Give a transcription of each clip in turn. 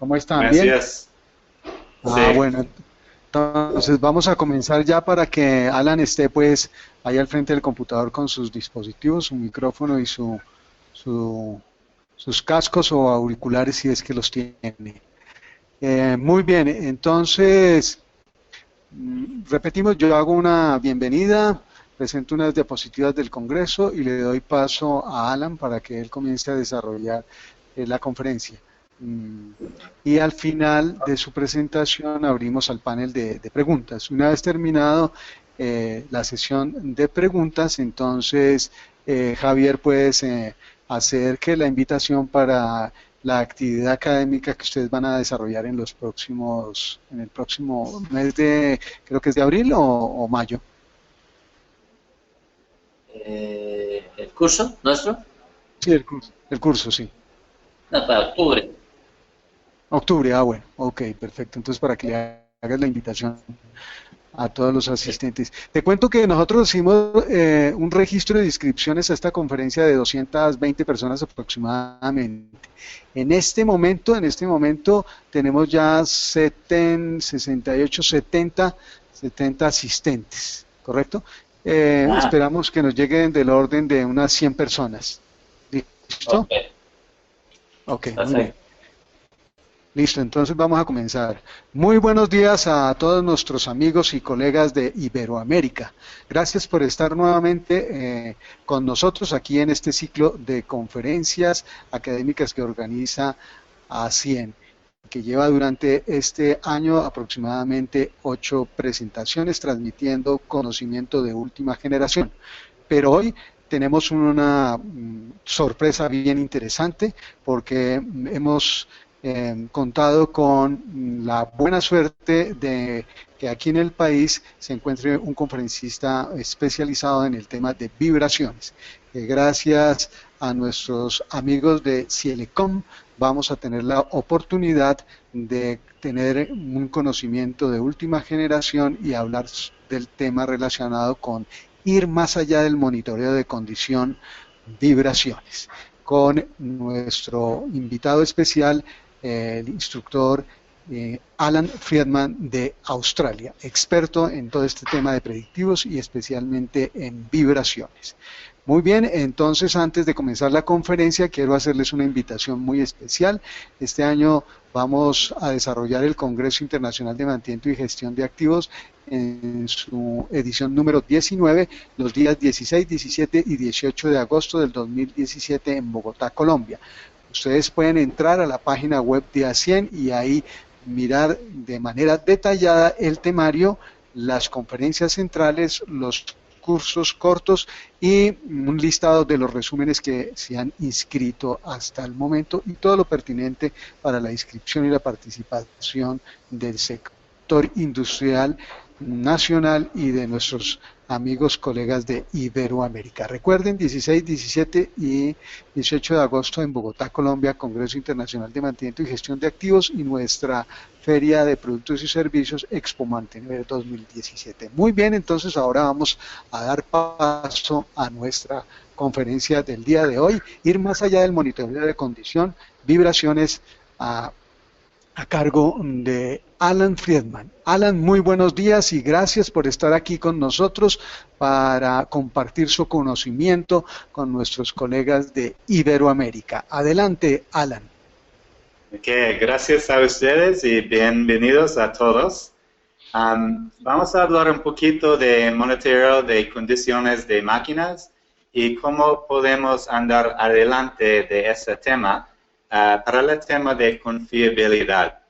¿Cómo están? ¿Bien? Gracias. Sí, Bueno, entonces vamos a comenzar ya para que Alan esté pues ahí al frente del computador con sus dispositivos, su micrófono y su- sus cascos o auriculares si es que los tiene. Muy bien, entonces repetimos, yo hago una bienvenida, presento unas diapositivas del Congreso y le doy paso a Alan para que él comience a desarrollar la conferencia. Mm, Y al final de su presentación abrimos al panel de preguntas. Una vez terminado la sesión de preguntas, entonces Javier, puedes hacer que la invitación para la actividad académica que ustedes van a desarrollar en el próximo mes de, creo que es de abril o mayo. el curso nuestro, Sí, el curso, sí. no, para octubre. Octubre, bueno, ok, perfecto. Entonces, para que le hagas la invitación a todos los Sí. asistentes. Te cuento que nosotros hicimos un registro de inscripciones a esta conferencia de 220 personas aproximadamente. En este momento tenemos ya 68, 70 asistentes, ¿correcto? Ah, Esperamos que nos lleguen del orden de unas 100 personas. ¿Listo? ok, Ok, muy bien. perfecto. Listo, entonces vamos a comenzar. Muy buenos días a todos nuestros amigos y colegas de Iberoamérica. Gracias por estar nuevamente con nosotros aquí en este ciclo de conferencias académicas que organiza ACIEN, que lleva durante este año aproximadamente 8 presentaciones transmitiendo conocimiento de última generación. Pero hoy tenemos una sorpresa bien interesante porque hemos contado con la buena suerte de que aquí en el país se encuentre un conferencista especializado en el tema de vibraciones. Gracias a nuestros amigos de Cielecom vamos a tener la oportunidad de tener un conocimiento de última generación y hablar del tema relacionado con ir más allá del monitoreo de condición, vibraciones, con nuestro invitado especial, el instructor Alan Friedman de Australia, experto en todo este tema de predictivos y especialmente en vibraciones. Muy bien, entonces antes de comenzar la conferencia quiero hacerles una invitación muy especial. Este año vamos a desarrollar el Congreso Internacional de Mantenimiento y Gestión de Activos en su edición número 19, los días 16, 17 y 18 de agosto del 2017 en Bogotá, Colombia. Ustedes pueden entrar a la página web de ACIEN y ahí mirar de manera detallada el temario, las conferencias centrales, los cursos cortos y un listado de los resúmenes que se han inscrito hasta el momento y todo lo pertinente para la inscripción y la participación del sector industrial nacional y de nuestros amigos colegas de Iberoamérica. Recuerden, 16, 17 y 18 de agosto en Bogotá, Colombia, Congreso Internacional de Mantenimiento y Gestión de Activos y nuestra Feria de Productos y Servicios Expo Mantener 2017. Muy bien, entonces ahora vamos a dar paso a nuestra conferencia del día de hoy, ir más allá del monitoreo de condición, vibraciones a cargo de Alan Friedman. Alan, muy buenos días y gracias por estar aquí con nosotros para compartir su conocimiento con nuestros colegas de Iberoamérica. Adelante, Alan. ok, gracias a ustedes y bienvenidos a todos. Vamos a hablar un poquito de monitoreo de condiciones de máquinas y cómo podemos andar adelante de ese tema para el tema de confiabilidad.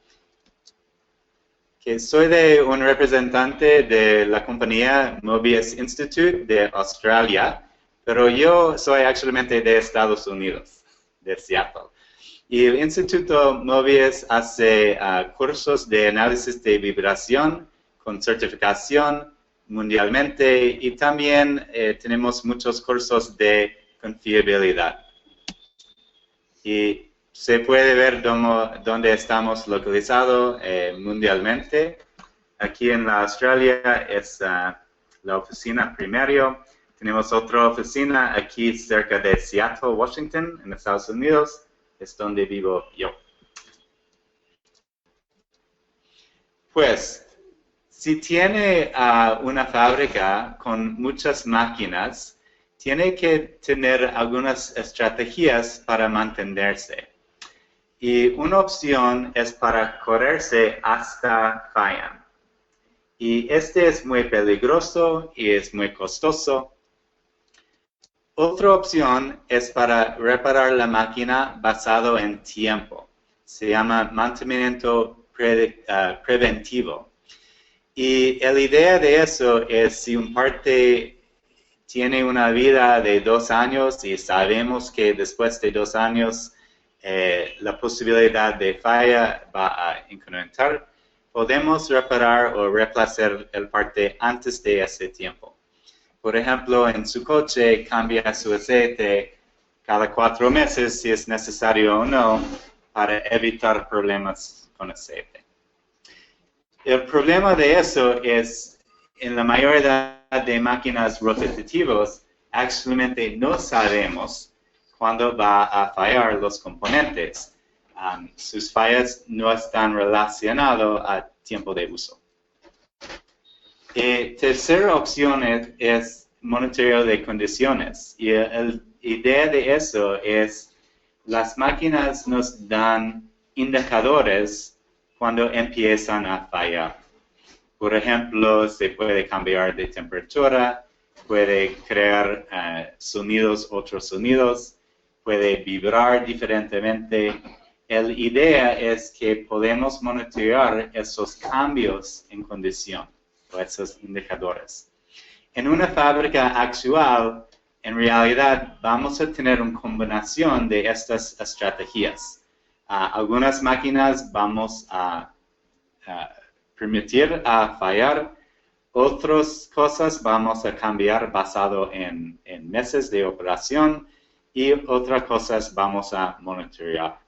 Que soy un representante de la compañía Mobius Institute de Australia, pero yo soy actualmente de Estados Unidos, de Seattle. Y el Instituto Mobius hace cursos de análisis de vibración con certificación mundialmente y también tenemos muchos cursos de confiabilidad. Y se puede ver dónde estamos localizados mundialmente. Aquí en la Australia es la oficina primaria. Tenemos otra oficina aquí cerca de Seattle, Washington, en Estados Unidos. Es donde vivo yo. Pues, si tiene una fábrica con muchas máquinas, tiene que tener algunas estrategias para mantenerse. Y una opción es para correrse hasta fallan. Y este es muy peligroso y es muy costoso. Otra opción es para reparar la máquina basado en tiempo. Se llama mantenimiento preventivo. Y la idea de eso es si un parte tiene una vida de 2 años y sabemos que después de 2 años la posibilidad de falla va a incrementar, podemos reparar o reemplazar el parte antes de ese tiempo. Por ejemplo, en su coche cambia su aceite cada 4 meses si es necesario o no para evitar problemas con aceite. El problema de eso es, en la mayoría de máquinas rotativas, actualmente no sabemos cuándo va a fallar los componentes. Sus fallas no están relacionadas al tiempo de uso. Tercera opción es monitoreo de condiciones. Y la idea de eso es, las máquinas nos dan indicadores cuando empiezan a fallar. Por ejemplo, se puede cambiar de temperatura, puede crear sonidos, otros sonidos, puede vibrar diferentemente. La idea es que podemos monitorear esos cambios en condición, o esos indicadores. En una fábrica actual, en realidad, vamos a tener una combinación de estas estrategias. Algunas máquinas vamos a permitir fallar, otras cosas vamos a cambiar basado en meses de operación y otras cosas vamos a monitorear.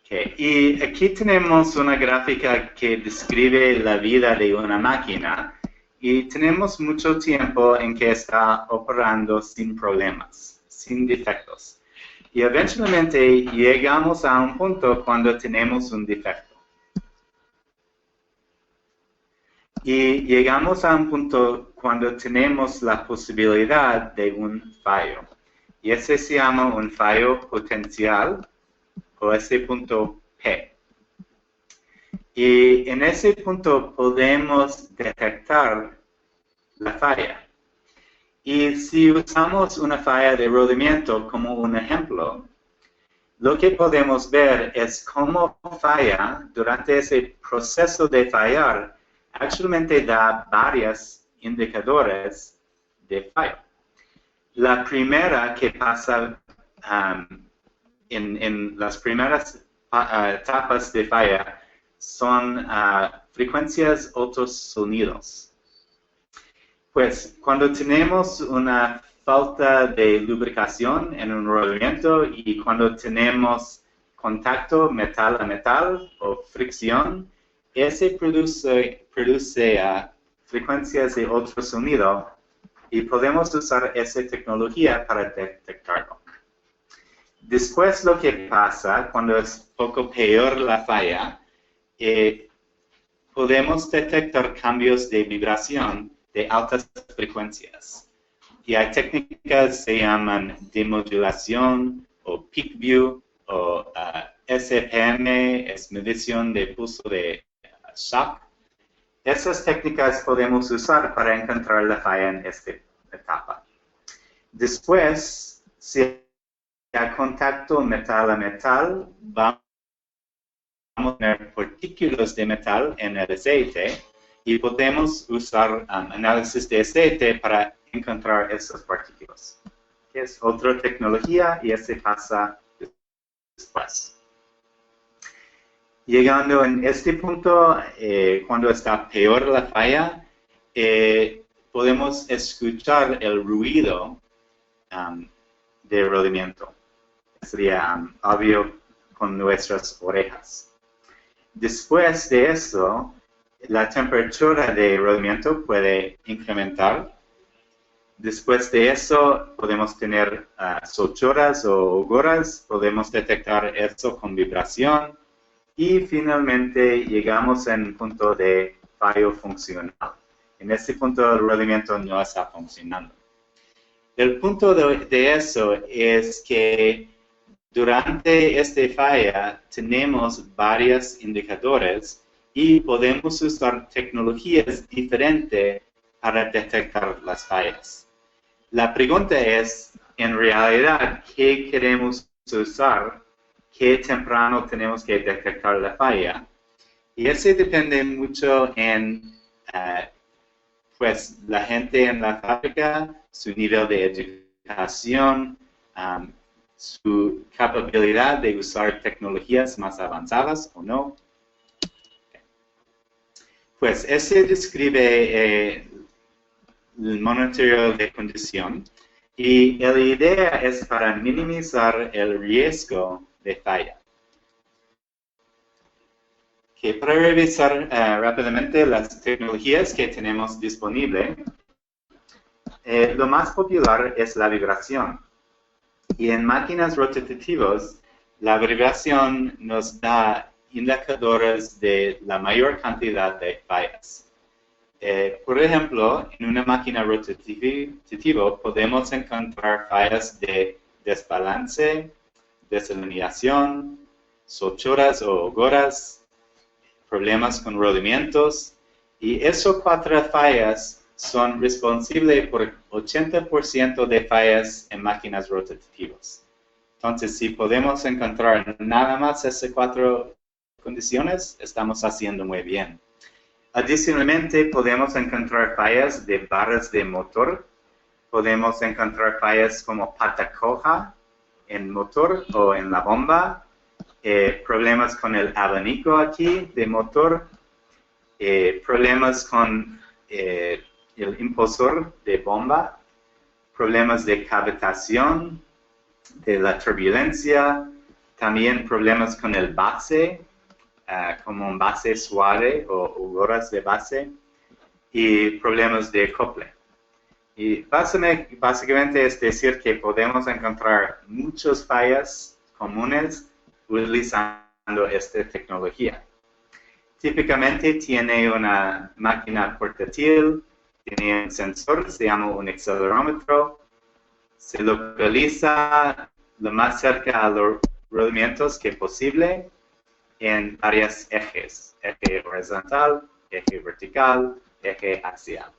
Okay. Y aquí tenemos una gráfica que describe la vida de una máquina y tenemos mucho tiempo en que está operando sin problemas, sin defectos. Y eventualmente llegamos a un punto cuando tenemos un defecto. Y llegamos a un punto cuando tenemos la posibilidad de un fallo. Y ese se llama un fallo potencial, o ese punto P. Y en ese punto podemos detectar la falla. Y si usamos una falla de rodamiento como un ejemplo, lo que podemos ver es cómo falla durante ese proceso de fallar, actualmente da varios indicadores de fallo. La primera que pasa en las primeras etapas de falla son frecuencias otros sonidos. Pues cuando tenemos una falta de lubricación en un rodamiento y cuando tenemos contacto metal a metal o fricción, ese produce frecuencias de otro sonido y podemos usar esa tecnología para detectarlo. Después lo que pasa cuando es poco peor la falla, podemos detectar cambios de vibración de altas frecuencias. Y hay técnicas que se llaman demodulación o peak view o SPM, es medición de pulso de shock. Esas técnicas podemos usar para encontrar la falla en esta etapa. Después, si hay contacto metal a metal, vamos a tener partículas de metal en el aceite y podemos usar análisis de aceite para encontrar esas partículas. Es otra tecnología y ese pasa después. Llegando en este punto, cuando está peor la falla, podemos escuchar el ruido de rodamiento. Sería obvio con nuestras orejas. Después de eso, la temperatura de rodamiento puede incrementar. Después de eso, podemos tener solturas o hoguras. Podemos detectar eso con vibración. y finalmente llegamos en un punto de fallo funcional. En este punto el rendimiento no está funcionando. El punto de eso es que durante esta falla tenemos varios indicadores y podemos usar tecnologías diferentes para detectar las fallas. La pregunta es, en realidad, ¿qué queremos usar? ¿Qué temprano tenemos que detectar la falla? Y eso depende mucho en pues la gente en la fábrica, su nivel de educación, su capacidad de usar tecnologías más avanzadas o no. Pues ese describe el monitoreo de condición y la idea es para minimizar el riesgo de falla. Para revisar rápidamente las tecnologías que tenemos disponibles, lo más popular es la vibración. Y en máquinas rotativas, la vibración nos da indicadores de la mayor cantidad de fallas. Por ejemplo, en una máquina rotativa podemos encontrar fallas de desbalance, desalineación, solturas o hogueras, problemas con rodamientos, y esos 4 fallas son responsables por 80% de fallas en máquinas rotativas. Entonces, si podemos encontrar nada más esas 4 condiciones, estamos haciendo muy bien. Adicionalmente, podemos encontrar fallas de barras de motor, podemos encontrar fallas como pata coja en motor o en la bomba, problemas con el abanico aquí de motor, problemas con el impulsor de bomba, problemas de cavitación, de la turbulencia, también problemas con el base, como un base suave o hogueras de base, y problemas de acople. Y básicamente es decir que podemos encontrar muchas fallas comunes utilizando esta tecnología. Típicamente tiene una máquina portátil, tiene un sensor, se llama un accelerómetro, se localiza lo más cerca a los rodamientos que posible en varios ejes, eje horizontal, eje vertical, eje axial.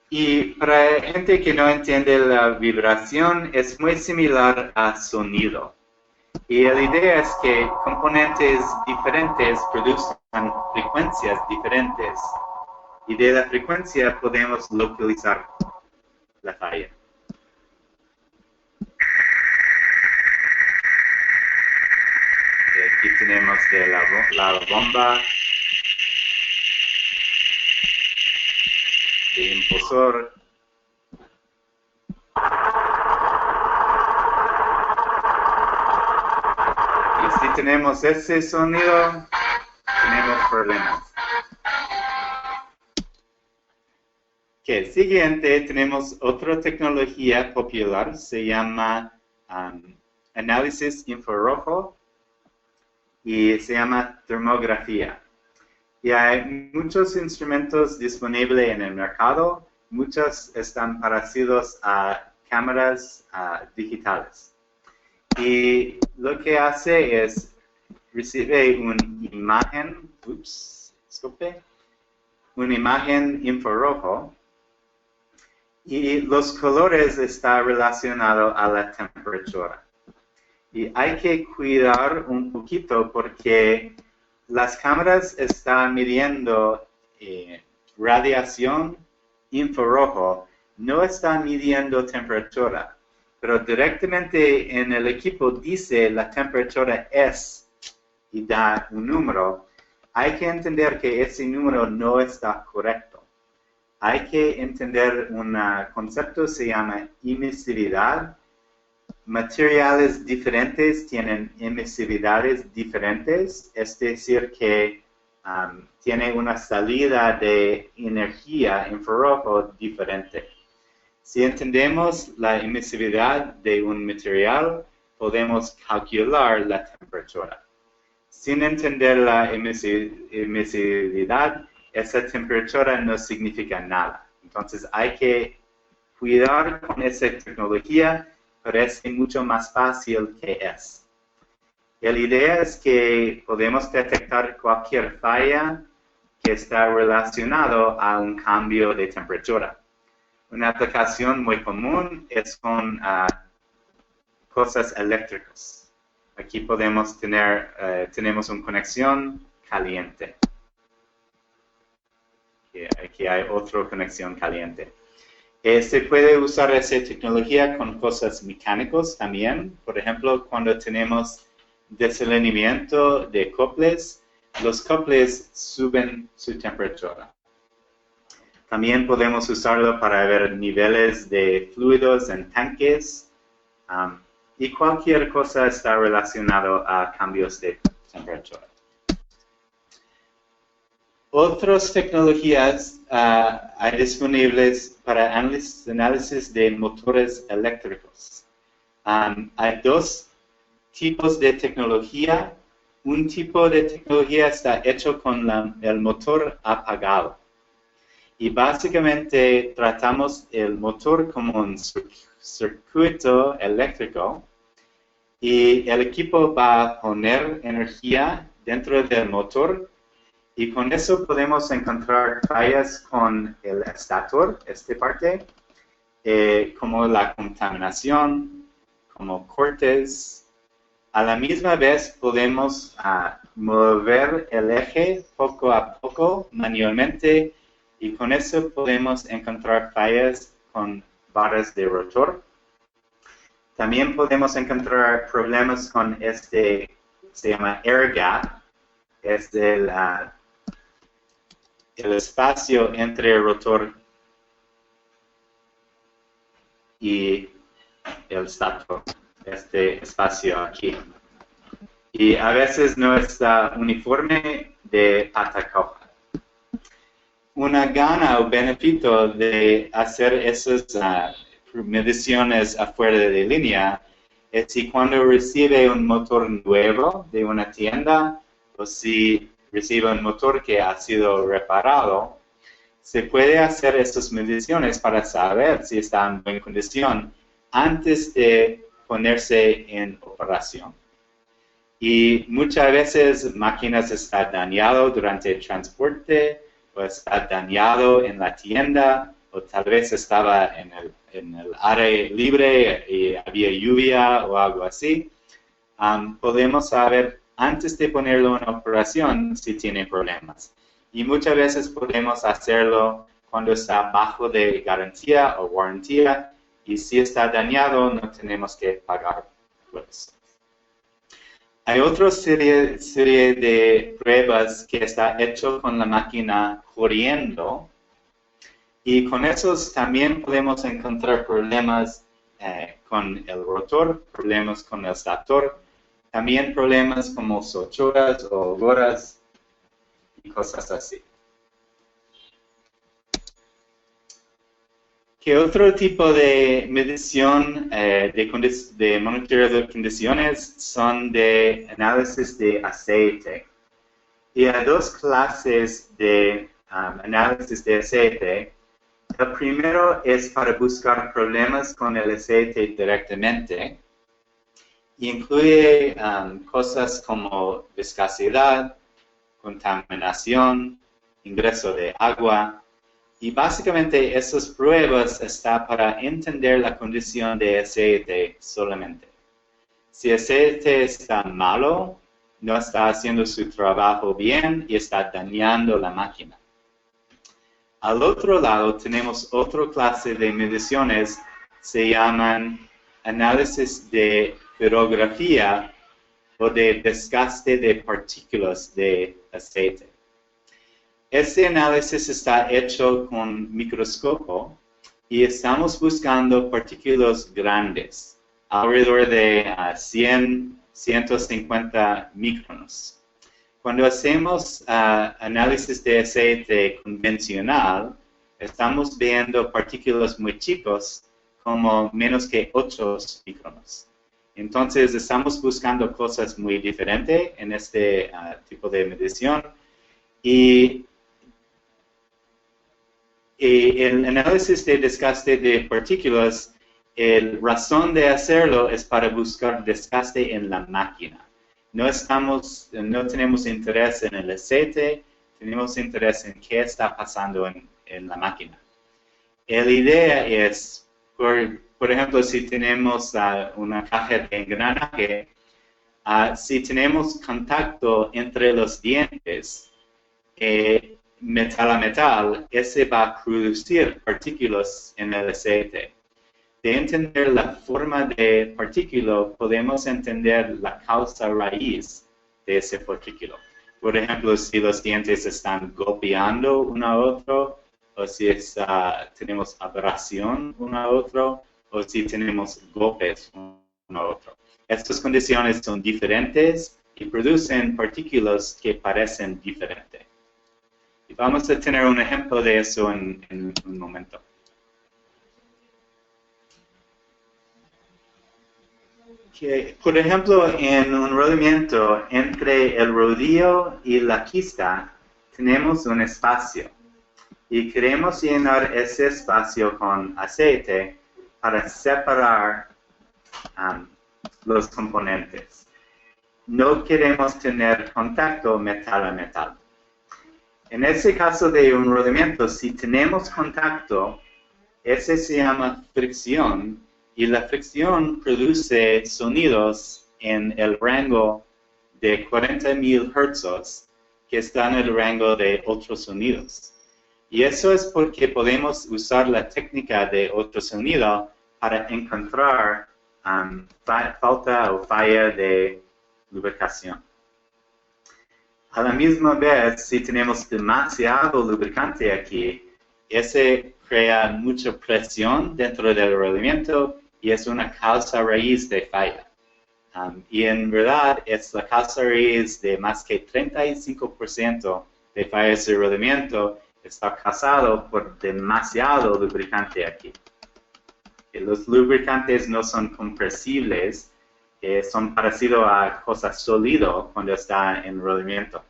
Y para gente que no entiende la vibración, es muy similar a sonido. Y la idea es que componentes diferentes producen frecuencias diferentes. Y de la frecuencia podemos localizar la falla. Aquí tenemos de la bomba, de impulsor. Y si tenemos ese sonido, tenemos problemas. Siguiente, tenemos otra tecnología popular, se llama análisis infrarrojo y se llama termografía. Y hay muchos instrumentos disponibles en el mercado, muchos están parecidos a cámaras digitales. Y lo que hace es recibe una imagen, una imagen infrarrojo, y los colores están relacionados a la temperatura. Y hay que cuidar un poquito porque las cámaras están midiendo radiación infrarrojo, no están midiendo temperatura, pero directamente en el equipo dice la temperatura es y da un número. Hay que entender que ese número no está correcto. Hay que entender un concepto que se llama emisividad. Materiales diferentes tienen emisividades diferentes, es decir que tiene una salida de energía infrarrojo diferente. Si entendemos la emisividad de un material, podemos calcular la temperatura. Sin entender la emisividad, esa temperatura no significa nada. Entonces hay que cuidar con esa tecnología, pero es mucho más fácil que es. La idea es que podemos detectar cualquier falla que está relacionado a un cambio de temperatura. Una aplicación muy común es con cosas eléctricas. Aquí podemos tenemos una conexión caliente. Aquí hay otra conexión caliente. Se puede usar esa tecnología con cosas mecánicas también. Por ejemplo, cuando tenemos desalineamiento de coples, los coples suben su temperatura. También podemos usarlo para ver niveles de fluidos en tanques y cualquier cosa está relacionado a cambios de temperatura. Otras tecnologías hay disponibles para análisis de motores eléctricos. Hay dos tipos de tecnología. Un tipo de tecnología está hecho con el motor apagado. Y básicamente tratamos el motor como un circuito eléctrico y el equipo va a poner energía dentro del motor y con eso podemos encontrar fallas con el estator, esta parte, como la contaminación, como cortes. A la misma vez podemos mover el eje poco a poco manualmente y con eso podemos encontrar fallas con barras de rotor. También podemos encontrar problemas con se llama air gap, es el espacio entre el rotor y el estator, este espacio aquí. Y a veces no está uniforme de pata coja. Una gana o beneficio de hacer esas mediciones afuera de línea es si cuando recibe un motor nuevo de una tienda o si recibe un motor que ha sido reparado, se puede hacer estas mediciones para saber si está en buena condición antes de ponerse en operación. Y muchas veces máquinas están dañadas durante el transporte o está dañado en la tienda o tal vez estaba en el área libre y había lluvia o algo así. Podemos saber antes de ponerlo en operación si tiene problemas. Y muchas veces podemos hacerlo cuando está bajo de garantía o warranía y si está dañado no tenemos que pagar por eso. Hay otra serie de pruebas que está hecho con la máquina corriendo y con esos también podemos encontrar problemas con el rotor, problemas con el stator, también problemas como sochoras o goras y cosas así. ¿Qué otro tipo de medición de monitoreo de condiciones son de análisis de aceite? Y hay dos clases de análisis de aceite. El primero es para buscar problemas con el aceite directamente. Incluye cosas como viscosidad, contaminación, ingreso de agua. Y básicamente esas pruebas están para entender la condición de aceite solamente. Si el aceite está malo, no está haciendo su trabajo bien y está dañando la máquina. Al otro lado tenemos otra clase de mediciones, se llaman análisis de pirografía o de desgaste de partículas de aceite. Este análisis está hecho con microscopio y estamos buscando partículas grandes, alrededor de 150 micrones. Cuando hacemos análisis de aceite convencional, estamos viendo partículas muy chicos, como menos que 8 micrones. Entonces, estamos buscando cosas muy diferentes en este tipo de medición. Y el análisis de desgaste de partículas, la razón de hacerlo es para buscar desgaste en la máquina. No tenemos interés en el aceite, tenemos interés en qué está pasando en la máquina. La idea es, por ejemplo, si tenemos una caja de engranaje, si tenemos contacto entre los dientes, metal a metal, ese va a producir partículas en el aceite. De entender la forma de partícula, podemos entender la causa raíz de ese partículo. Por ejemplo, si los dientes están golpeando uno a otro, o si tenemos abrasión uno a otro, o si tenemos golpes uno a otro. Estas condiciones son diferentes y producen partículas que parecen diferentes. Y vamos a tener un ejemplo de eso en un momento. Por ejemplo, en un rodamiento entre el rodillo y la quista tenemos un espacio y queremos llenar ese espacio con aceite para separar los componentes. No queremos tener contacto metal a metal. En ese caso de un rodamiento, si tenemos contacto, ese se llama fricción. Y la fricción produce sonidos en el rango de 40.000 Hz, que está en el rango de ultrasonidos. Y eso es porque podemos usar la técnica de ultrasonido para encontrar falta o falla de lubricación. A la misma vez, si tenemos demasiado lubricante aquí, ese crea mucha presión dentro del rodamiento y es una causa raíz de falla. Y en verdad es la causa raíz de más que 35% de fallas de rodamiento está causado por demasiado lubricante aquí. Los lubricantes no son compresibles, son parecidos a cosas sólidas cuando está en rodamiento.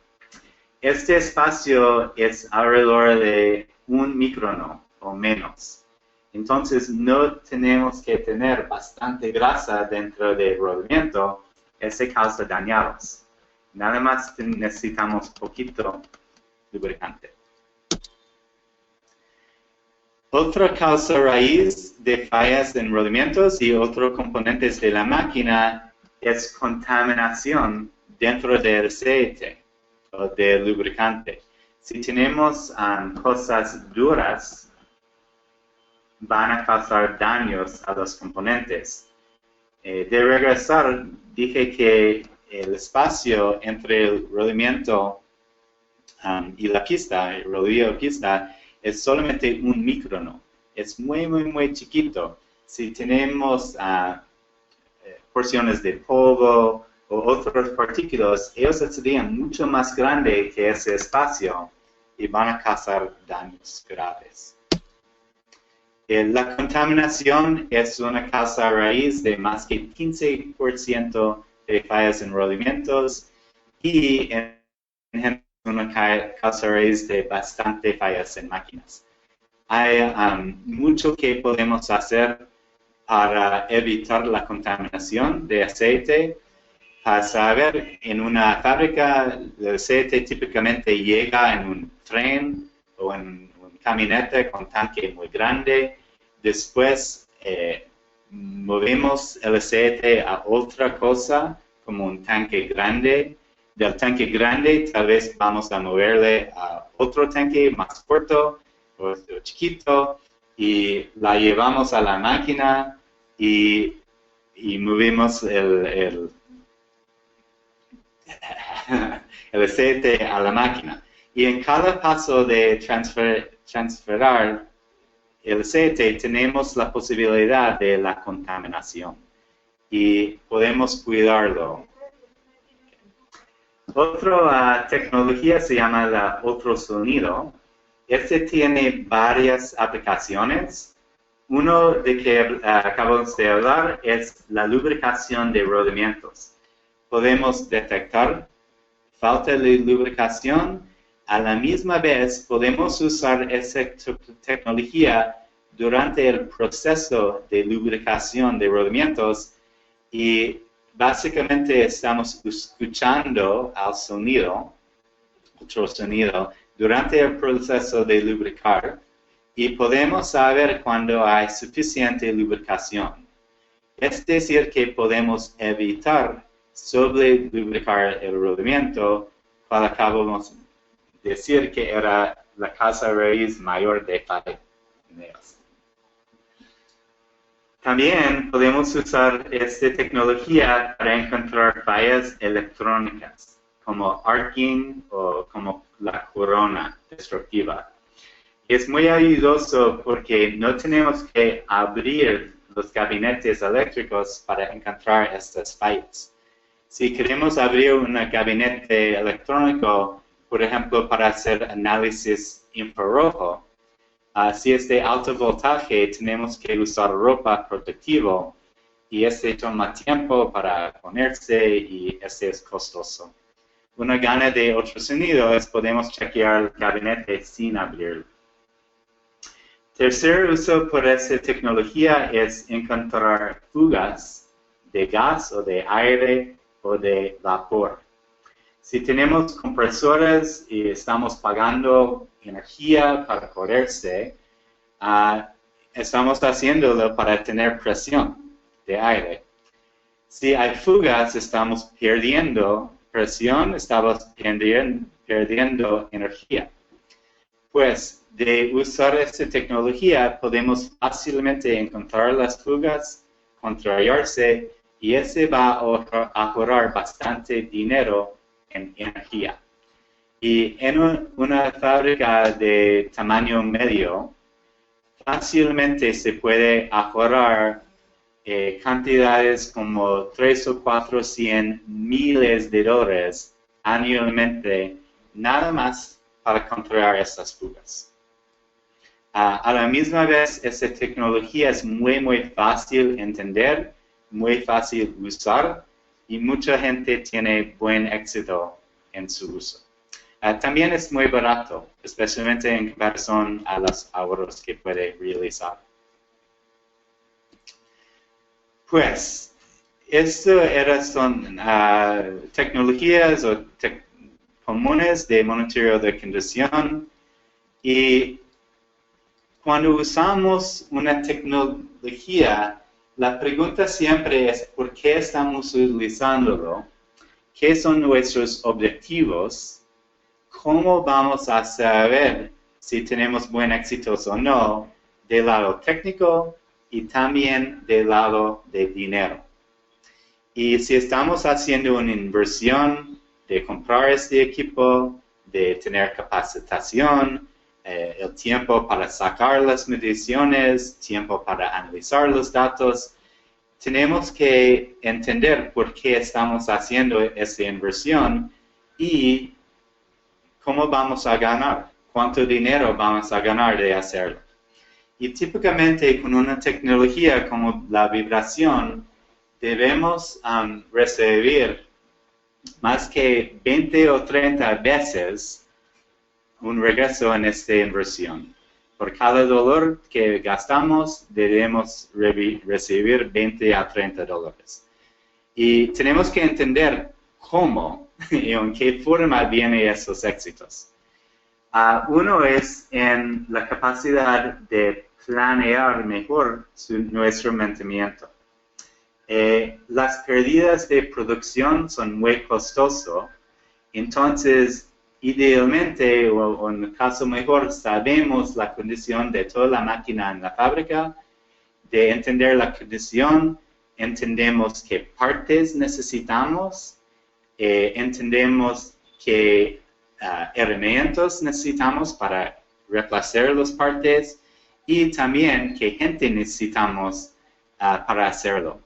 Este espacio es alrededor de 1 microno o menos. Entonces no tenemos que tener bastante grasa dentro del rodamiento, eso causa dañados. Nada más necesitamos poquito lubricante. Otra causa raíz de fallas en rodamientos y otros componentes de la máquina es contaminación dentro del aceite o del lubricante. Si tenemos cosas duras, van a causar daños a los componentes. De regresar, dije que el espacio entre el rodamiento y la pista, el rodillo y pista, es solamente 1 microno. Es muy chiquito. Si tenemos porciones de polvo o otras partículas, ellos serían mucho más grandes que ese espacio y van a causar daños graves. La contaminación es una causa raíz de más que 15% de fallas en rodamientos y en una causa raíz de bastante fallas en máquinas. Hay mucho que podemos hacer para evitar la contaminación de aceite. Para saber, en una fábrica, el aceite típicamente llega en un tren o en camioneta con tanque muy grande. Después movemos el aceite a otra cosa, como un tanque grande. Del tanque grande tal vez vamos a moverle a otro tanque más corto o chiquito y la llevamos a la máquina y movemos el aceite a la máquina. Y en cada paso de transferar el aceite tenemos la posibilidad de la contaminación y podemos cuidarlo. Otra tecnología se llama el ultrasonido. Este tiene varias aplicaciones. uno de que acabamos de hablar es la lubricación de rodamientos. Podemos detectar falta de lubricación. A la misma vez, podemos usar esa tecnología durante el proceso de lubricación de rodamientos y básicamente estamos escuchando al sonido, otro sonido, durante el proceso de lubricar y podemos saber cuando hay suficiente lubricación. Es decir, que podemos evitar sobre lubricar el rodamiento, cual acabamos de decir que era la causa raíz mayor de fallos. También podemos usar esta tecnología para encontrar fallas electrónicas, como arcing o como la corona destructiva. Es muy ayudoso porque no tenemos que abrir los gabinetes eléctricos para encontrar estas fallas. Si queremos abrir un gabinete electrónico, por ejemplo, para hacer análisis infrarrojo, si es de alto voltaje, tenemos que usar ropa protectiva y este toma tiempo para ponerse y este es costoso. Una gana de otro sonido es podemos chequear el gabinete sin abrirlo. Tercer uso por esta tecnología es encontrar fugas de gas o de aire o de vapor. Si tenemos compresores y estamos pagando energía para correrse, estamos haciéndolo para tener presión de aire. Si hay fugas, estamos perdiendo presión, estamos perdiendo energía. Pues, de usar esta tecnología, podemos fácilmente encontrar las fugas, contrarrestarse, y ese va a ahorrar bastante dinero en energía. Y en una fábrica de tamaño medio, fácilmente se puede ahorrar cantidades como 3 o 400 miles de dólares anualmente, nada más para controlar estas fugas. A la misma vez, esta tecnología es muy fácil de entender, muy fácil de usar, y mucha gente tiene buen éxito en su uso. También es muy barato, especialmente en comparación a los ahorros que puede realizar. Pues, esto son tecnologías comunes de monitoreo de condición y cuando usamos una tecnología, la pregunta siempre es ¿por qué estamos utilizándolo? ¿Qué son nuestros objetivos? ¿Cómo vamos a saber si tenemos buen éxito o no del lado técnico y también del lado de dinero? Y si estamos haciendo una inversión de comprar este equipo, de tener capacitación, el tiempo para sacar las mediciones, tiempo para analizar los datos, tenemos que entender por qué estamos haciendo esta inversión y cómo vamos a ganar, cuánto dinero vamos a ganar de hacerlo. Y típicamente con una tecnología como la vibración, debemos recibir más que 20 o 30 veces un regreso en esta inversión. Por cada $1 que gastamos, debemos recibir 20 a 30 dólares. Y tenemos que entender cómo y en qué forma vienen esos éxitos. Uno es en la capacidad de planear mejor nuestro mantenimiento. Las pérdidas de producción son muy costosas, entonces idealmente, o en el caso mejor, sabemos la condición de toda la máquina en la fábrica, de entender la condición, entendemos qué partes necesitamos, entendemos qué herramientas necesitamos para reemplazar las partes y también qué gente necesitamos para hacerlo.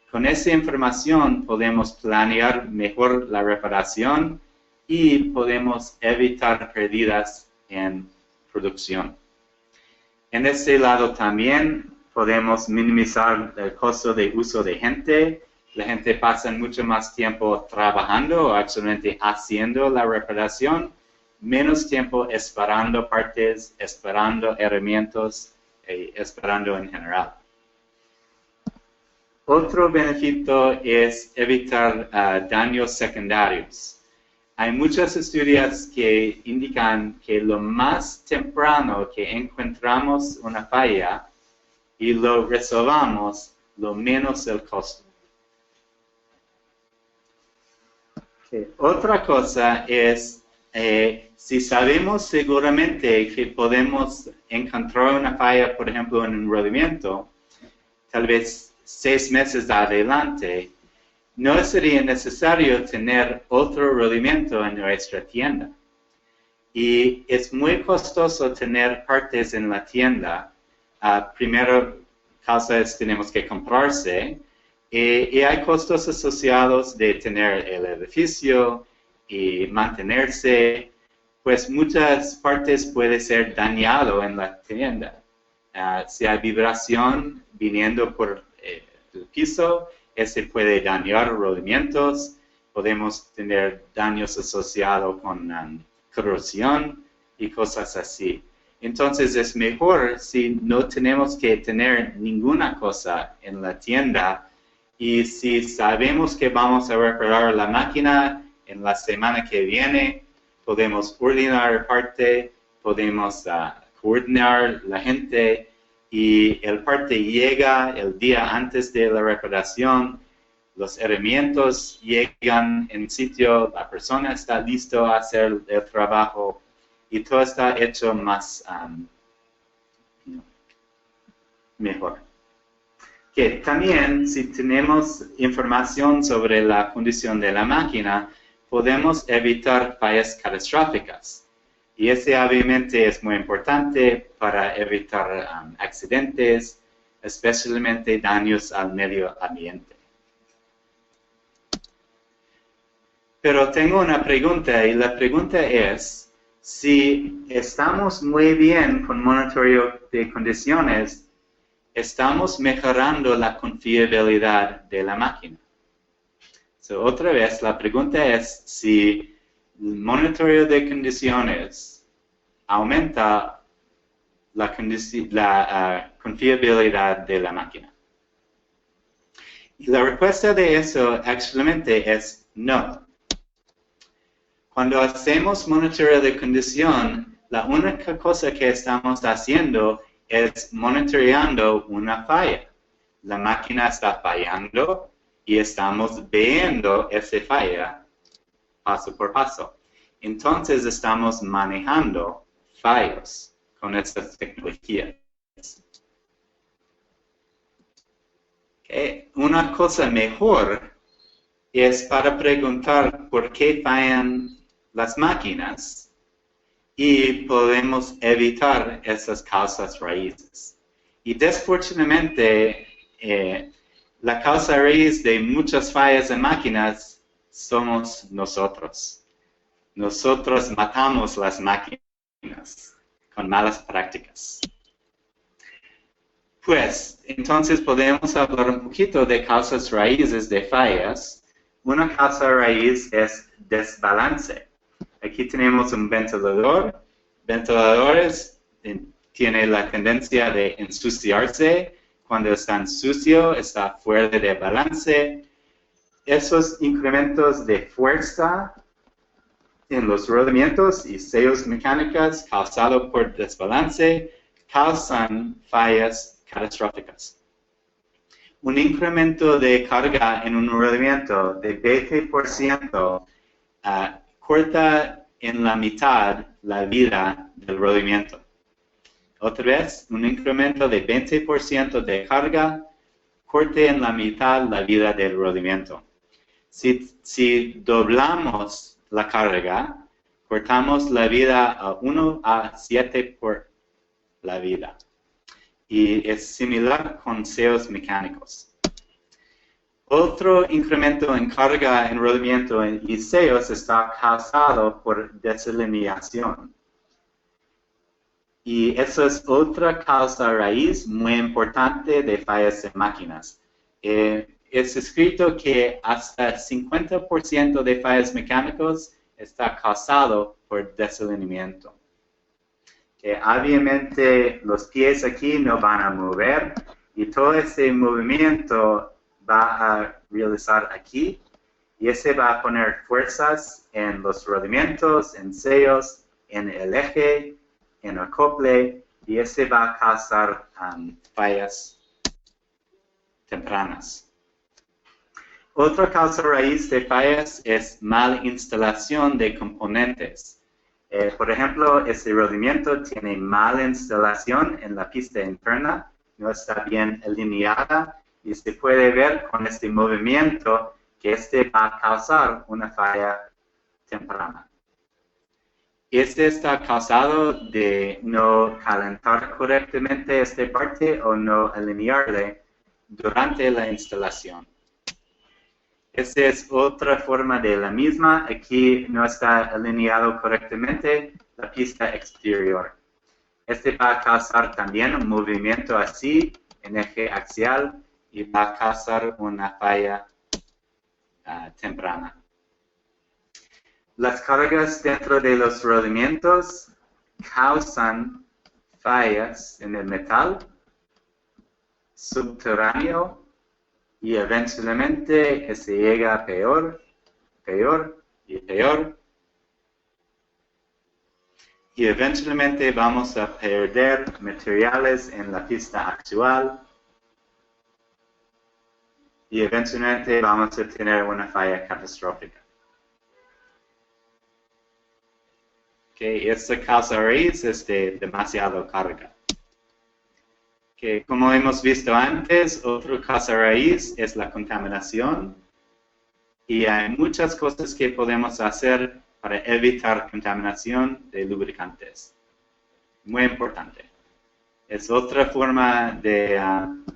Con esa información podemos planear mejor la reparación y podemos evitar pérdidas en producción. En este lado también podemos minimizar el costo de uso de gente. La gente pasa mucho más tiempo trabajando o actualmente haciendo la reparación, menos tiempo esperando partes, esperando herramientas, esperando en general. Otro beneficio es evitar daños secundarios. Hay muchos estudios que indican que lo más temprano que encontramos una falla y lo resolvamos, lo menos el costo. Otra cosa es, si sabemos seguramente que podemos encontrar una falla, por ejemplo, en un rodamiento, tal vez 6 meses adelante, no sería necesario tener otro rodamiento en nuestra tienda. Y es muy costoso tener partes en la tienda. Primero, cosas tenemos que comprarse. Y hay costos asociados de tener el edificio y mantenerse, pues muchas partes pueden ser dañado en la tienda. Si hay vibración viniendo por el piso, ese puede dañar rodamientos. Podemos tener daños asociados con corrosión y cosas así. Entonces es mejor si no tenemos que tener ninguna cosa en la tienda. Y si sabemos que vamos a reparar la máquina en la semana que viene, podemos ordenar parte, podemos coordinar la gente y el parte llega el día antes de la reparación, los herramientas llegan en sitio, la persona está listo a hacer el trabajo y todo está hecho más mejor. Que también, si tenemos información sobre la condición de la máquina, podemos evitar fallas catastróficas. Y ese obviamente es muy importante para evitar accidentes, especialmente daños al medio ambiente. Pero tengo una pregunta, y la pregunta es, si estamos muy bien con monitoreo de condiciones, ¿estamos mejorando la confiabilidad de la máquina? Otra vez, la pregunta es si el monitoreo de condiciones aumenta la confiabilidad de la máquina. Y la respuesta de eso actualmente es no. Cuando hacemos monitoreo de condición, la única cosa que estamos haciendo es monitoreando una falla. La máquina está fallando y estamos viendo esa falla paso por paso. Entonces estamos manejando fallos con estas tecnologías. Una cosa mejor es para preguntar por qué fallan las máquinas y podemos evitar esas causas raíces. Y desafortunadamente, la causa raíz de muchas fallas en máquinas somos nosotros. Nosotros matamos las máquinas con malas prácticas. Pues, entonces podemos hablar un poquito de causas raíces de fallas. Una causa raíz es desbalance. Aquí tenemos un ventilador. Ventiladores tienen la tendencia de ensuciarse. Cuando está sucio, está fuera de balance. Esos incrementos de fuerza en los rodamientos y sellos mecánicos causados por desbalance causan fallas catastróficas. Un incremento de carga en un rodamiento de 20% corta en la mitad la vida del rodamiento. Otra vez, un incremento de 20% de carga corte en la mitad la vida del rodamiento. Si doblamos la carga, cortamos la vida a 1 a 7 por la vida. Y es similar con sellos mecánicos. Otro incremento en carga en rodamiento y sellos está causado por desalineación. Y eso es otra causa raíz muy importante de fallas en máquinas. Es escrito que hasta 50% de fallas mecánicos está causado por desalineamiento. Que obviamente los pies aquí no van a mover y todo ese movimiento va a realizar aquí y ese va a poner fuerzas en los rodamientos, en sellos, en el eje, en acople y ese va a causar fallas tempranas. Otra causa raíz de fallas es mala instalación de componentes. Por ejemplo, ese rodamiento tiene mala instalación en la pista interna, no está bien alineada y se puede ver con este movimiento que este va a causar una falla temprana. Este está causado de no calentar correctamente esta parte o no alinearle durante la instalación. Esta es otra forma de la misma. Aquí no está alineado correctamente la pista exterior. Este va a causar también un movimiento así en eje axial y va a causar una falla temprana. Las cargas dentro de los rodamientos causan fallas en el metal subterráneo y eventualmente se llega a peor, peor y peor. Y eventualmente vamos a perder materiales en la pista actual. Y eventualmente vamos a tener una falla catastrófica. Esta causa raíz es de demasiado carga. Como hemos visto antes, otra causa raíz es la contaminación. Y hay muchas cosas que podemos hacer para evitar contaminación de lubricantes. Muy importante. Es otra forma de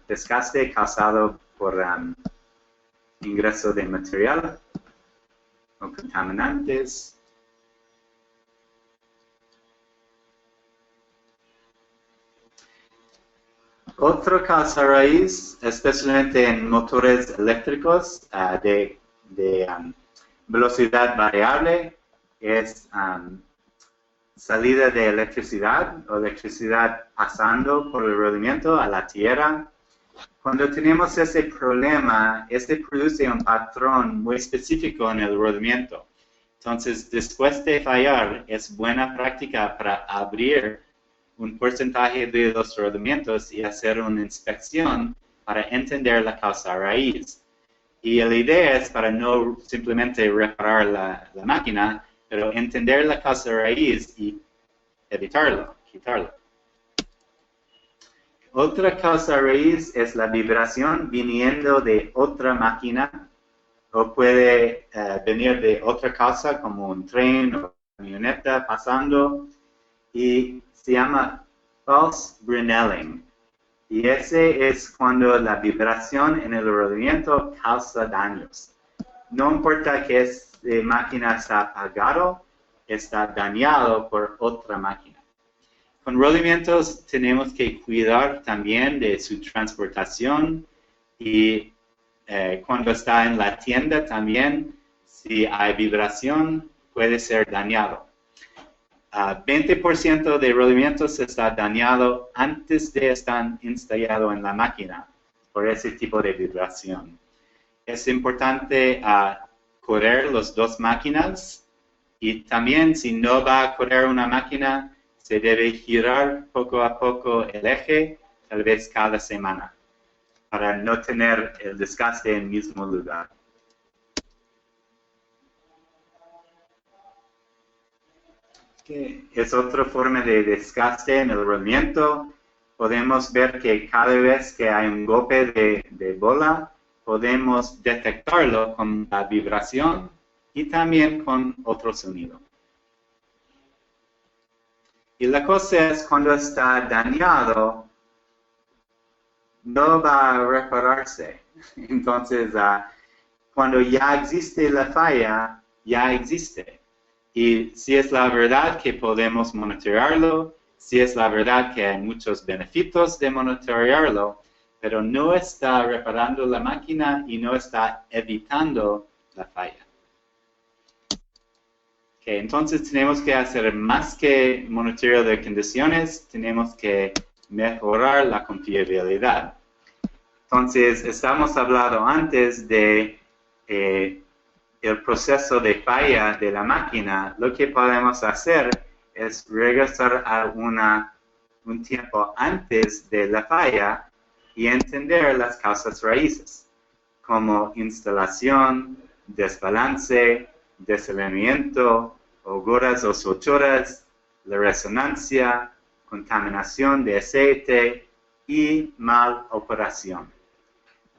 desgaste causado por ingreso de material o contaminantes. Otra causa raíz, especialmente en motores eléctricos de velocidad variable, es salida de electricidad o electricidad pasando por el rodamiento a la tierra. Cuando tenemos ese problema, este produce un patrón muy específico en el rodamiento. Entonces, después de fallar, es buena práctica para abrir un porcentaje de los rodamientos y hacer una inspección para entender la causa raíz. Y la idea es para no simplemente reparar la máquina, pero entender la causa raíz y evitarlo, quitarlo. Otra causa raíz es la vibración viniendo de otra máquina o puede venir de otra causa como un tren o camioneta pasando y se llama false Brinelling. Y ese es cuando la vibración en el rodamiento causa daños. No importa que esta máquina está apagado, está dañado por otra máquina. Con rodamientos tenemos que cuidar también de su transportación y cuando está en la tienda también, si hay vibración, puede ser dañado. 20% de rodamientos está dañado antes de estar instalado en la máquina por ese tipo de vibración. Es importante correr las dos máquinas y también si no va a correr una máquina, se debe girar poco a poco el eje, tal vez cada semana, para no tener el desgaste en el mismo lugar. Es otra forma de desgaste en el rodamiento. Podemos ver que cada vez que hay un golpe de bola, podemos detectarlo con la vibración y también con otro sonido. Y la cosa es cuando está dañado, no va a repararse. Entonces, cuando ya existe la falla, ya existe. Y si es la verdad que podemos monitorearlo sí es la verdad que hay muchos beneficios de monitorearlo, pero no está reparando la máquina y no está evitando la falla. Okay, entonces tenemos que hacer más que monitoreo de condiciones, tenemos que mejorar la confiabilidad. Entonces, estamos hablando antes de el proceso de falla de la máquina. Lo que podemos hacer es regresar a un tiempo antes de la falla y entender las causas raíces, como instalación, desbalance, desalineamiento, holguras o suturas, la resonancia, contaminación de aceite y mal operación.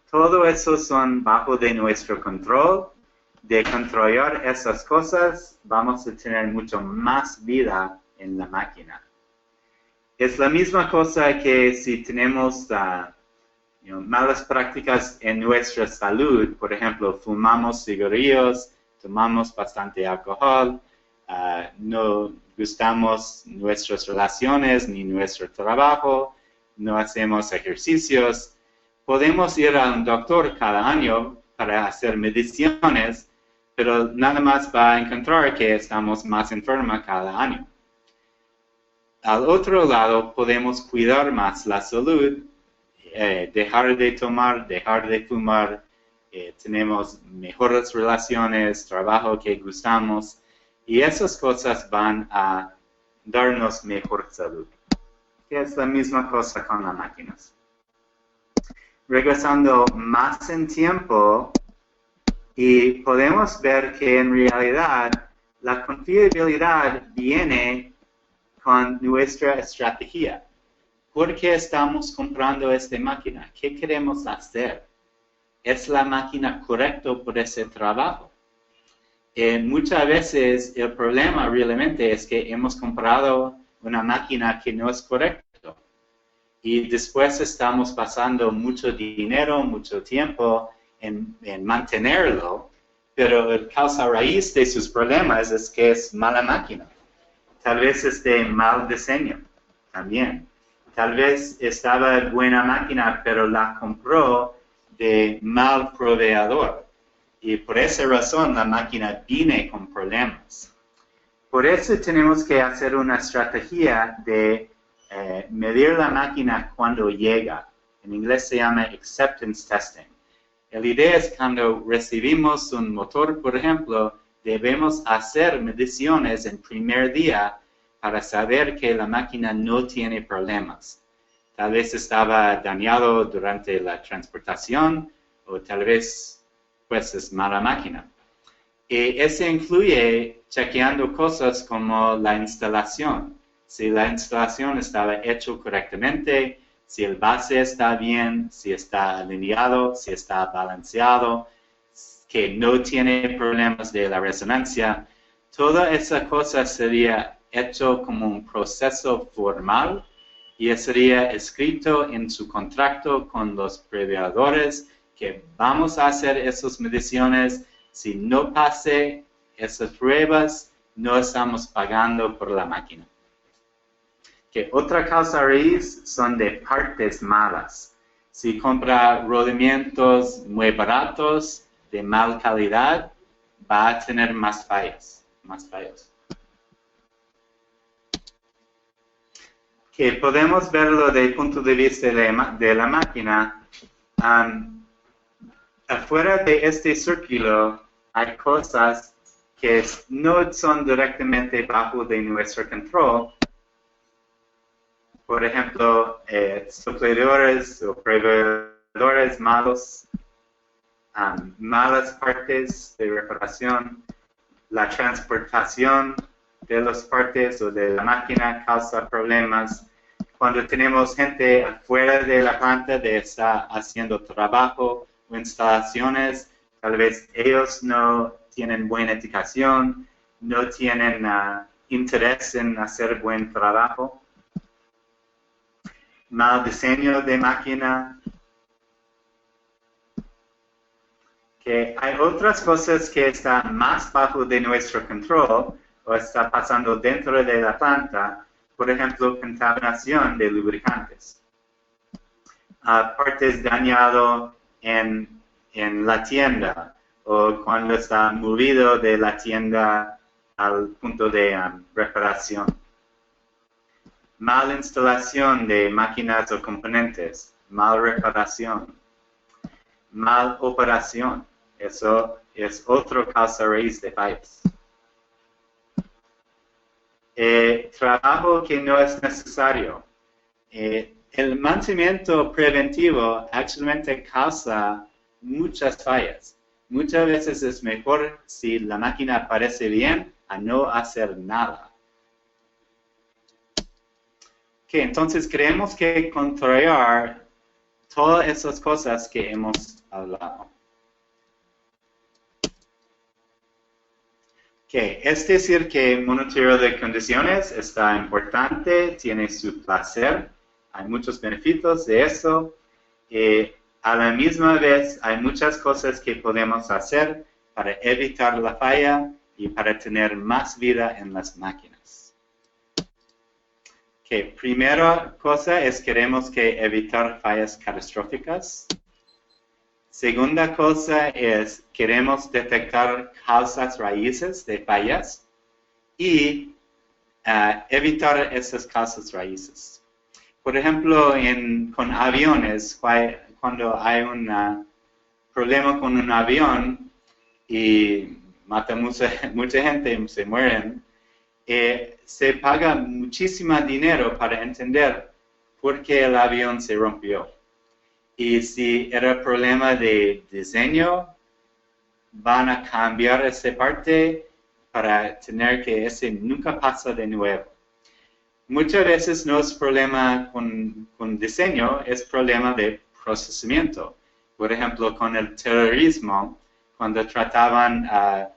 Todo eso son bajo de nuestro control. De controlar esas cosas, vamos a tener mucho más vida en la máquina. Es la misma cosa que si tenemos malas prácticas en nuestra salud, por ejemplo, fumamos cigarrillos, tomamos bastante alcohol, no gustamos nuestras relaciones ni nuestro trabajo, no hacemos ejercicios. Podemos ir a un doctor cada año para hacer mediciones, pero nada más va a encontrar que estamos más enfermos cada año. Al otro lado, podemos cuidar más la salud, dejar de tomar, dejar de fumar, tenemos mejores relaciones, trabajo que gustamos, y esas cosas van a darnos mejor salud. Es la misma cosa con las máquinas. Regresando más en tiempo, y podemos ver que en realidad la confiabilidad viene con nuestra estrategia. ¿Por qué estamos comprando esta máquina? ¿Qué queremos hacer? ¿Es la máquina correcta por ese trabajo? Muchas veces el problema realmente es que hemos comprado una máquina que no es correcta. Y después estamos pasando mucho dinero, mucho tiempo en mantenerlo, pero la causa raíz de sus problemas es que es mala máquina. Tal vez es de mal diseño también. Tal vez estaba buena máquina, pero la compró de mal proveedor. Y por esa razón la máquina viene con problemas. Por eso tenemos que hacer una estrategia de medir la máquina cuando llega. En inglés se llama acceptance testing. La idea es cuando recibimos un motor, por ejemplo, debemos hacer mediciones en primer día para saber que la máquina no tiene problemas. Tal vez estaba dañado durante la transportación o tal vez pues es mala máquina. Y eso incluye chequeando cosas como la instalación. Si la instalación estaba hecha correctamente, si el base está bien, si está alineado, si está balanceado, que no tiene problemas de la resonancia. Toda esa cosa sería hecho como un proceso formal y sería escrito en su contrato con los proveedores que vamos a hacer esas mediciones. Si no pase esas pruebas, no estamos pagando por la máquina. Que otra causa raíz son de partes malas. Si compra rodamientos muy baratos, de mal calidad, va a tener más fallas. Que podemos verlo desde el punto de vista de la máquina. Afuera de este círculo hay cosas que no son directamente bajo de nuestro control. Por ejemplo, suplidores o proveedores malos, malas partes de reparación, la transportación de las partes o de la máquina causa problemas. Cuando tenemos gente afuera de la planta que está haciendo trabajo o instalaciones, tal vez ellos no tienen buena educación, no tienen interés en hacer buen trabajo. Mal diseño de máquina. Que hay otras cosas que están más bajo de nuestro control o está pasando dentro de la planta, Por ejemplo, contaminación de lubricantes. Partes dañadas en la tienda o cuando está movido de la tienda al punto de reparación. Mal instalación de máquinas o componentes, mal reparación, mal operación. Eso es otra causa raíz de fallas. Trabajo que no es necesario. El mantenimiento preventivo actualmente causa muchas fallas. Muchas veces es mejor si la máquina parece bien a no hacer nada. Entonces creemos que controlar todas esas cosas que hemos hablado. Es decir que monitoreo de condiciones está importante, tiene su placer, hay muchos beneficios de eso. A la misma vez hay muchas cosas que podemos hacer para evitar la falla y para tener más vida en las máquinas. Primera cosa es queremos que evitar fallas catastróficas. Segunda cosa es queremos detectar causas raíces de fallas y evitar esas causas raíces. Por ejemplo, con aviones, cuando hay un problema con un avión y mata mucha gente y se mueren, se paga muchísimo dinero para entender por qué el avión se rompió. Y si era problema de diseño, van a cambiar esa parte para tener que ese nunca pasa de nuevo. Muchas veces no es problema con diseño, es problema de procesamiento. Por ejemplo, con el terrorismo, cuando trataban a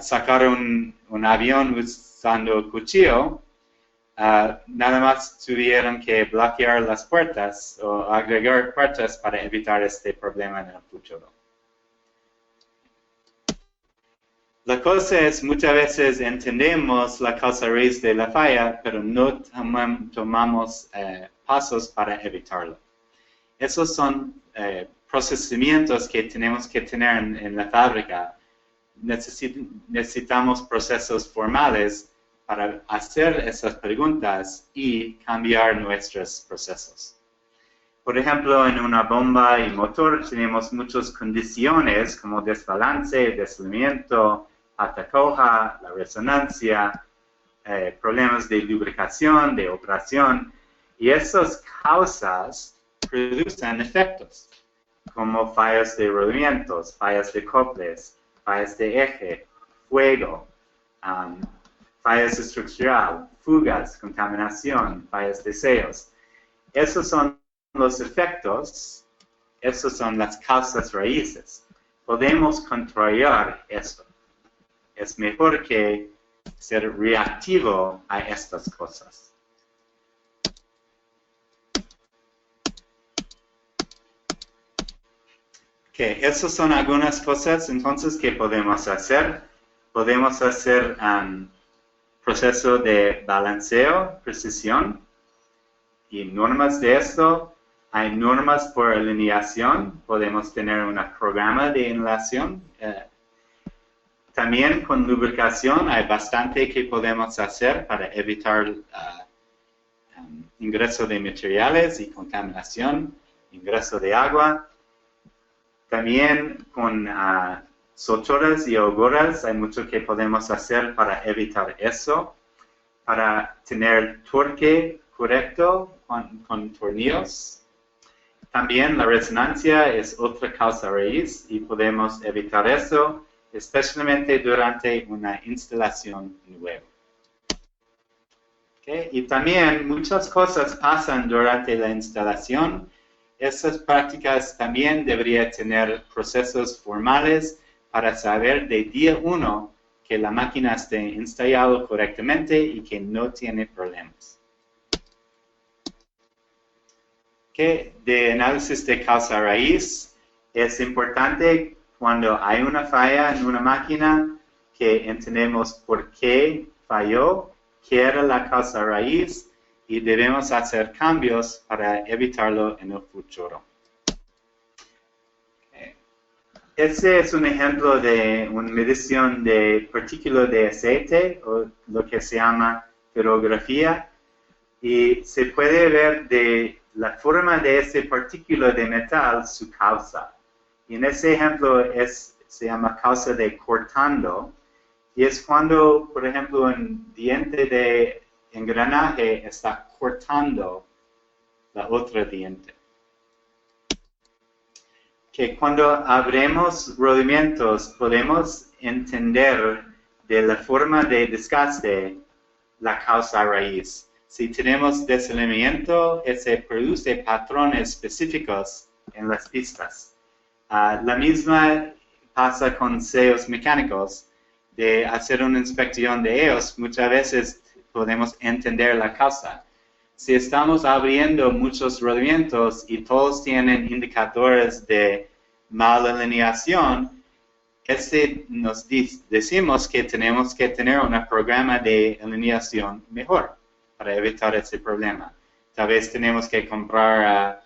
sacar un avión usando cuchillo, nada más tuvieron que bloquear las puertas o agregar puertas para evitar este problema en el futuro. La cosa es, muchas veces entendemos la causa raíz de la falla, pero no tomamos pasos para evitarlo. Esos son procesamientos que tenemos que tener en la fábrica. Necesitamos procesos formales para hacer esas preguntas y cambiar nuestros procesos. Por ejemplo, en una bomba y motor tenemos muchas condiciones como desbalance, deslizamiento, pata coja, la resonancia, problemas de lubricación, de operación, y esas causas producen efectos, como fallas de rodamientos, fallas de coples, fallas de eje, fuego, fallas estructural, fugas, contaminación, fallas de sellos. Esos son los efectos, esas son las causas raíces. Podemos controlar esto. Es mejor que ser reactivo a estas cosas. Esas son algunas cosas entonces que podemos hacer. Podemos hacer proceso de balanceo, precisión y normas de esto. Hay normas por alineación. Podemos tener un programa de alineación. También con lubricación hay bastante que podemos hacer para evitar ingreso de materiales y contaminación, ingreso de agua. También con solturas y holguras hay mucho que podemos hacer para evitar eso, para tener torque correcto con tornillos. También la resonancia es otra causa raíz y podemos evitar eso, especialmente durante una instalación nueva. Y también muchas cosas pasan durante la instalación. Esas prácticas también deberían tener procesos formales para saber de día 1 que la máquina esté instalada correctamente y que no tiene problemas. De análisis de causa raíz, es importante cuando hay una falla en una máquina que entendemos por qué falló qué era la causa raíz y debemos hacer cambios para evitarlo en el futuro. Este es un ejemplo de una medición de partículas de aceite, o lo que se llama pirografía, y se puede ver de la forma de esa partícula de metal su causa. Y en ese ejemplo se llama causa de cortando, y es cuando, por ejemplo, un diente de engranaje está cortando la otra diente. Que cuando abrimos rodamientos podemos entender de la forma de desgaste la causa raíz. Si tenemos desalineamiento, se produce patrones específicos en las pistas. La misma pasa con sellos mecánicos. De hacer una inspección de ellos, muchas veces podemos entender la causa. Si estamos abriendo muchos rodamientos y todos tienen indicadores de mala alineación, nos decimos que tenemos que tener un programa de alineación mejor para evitar ese problema. Tal vez tenemos que comprar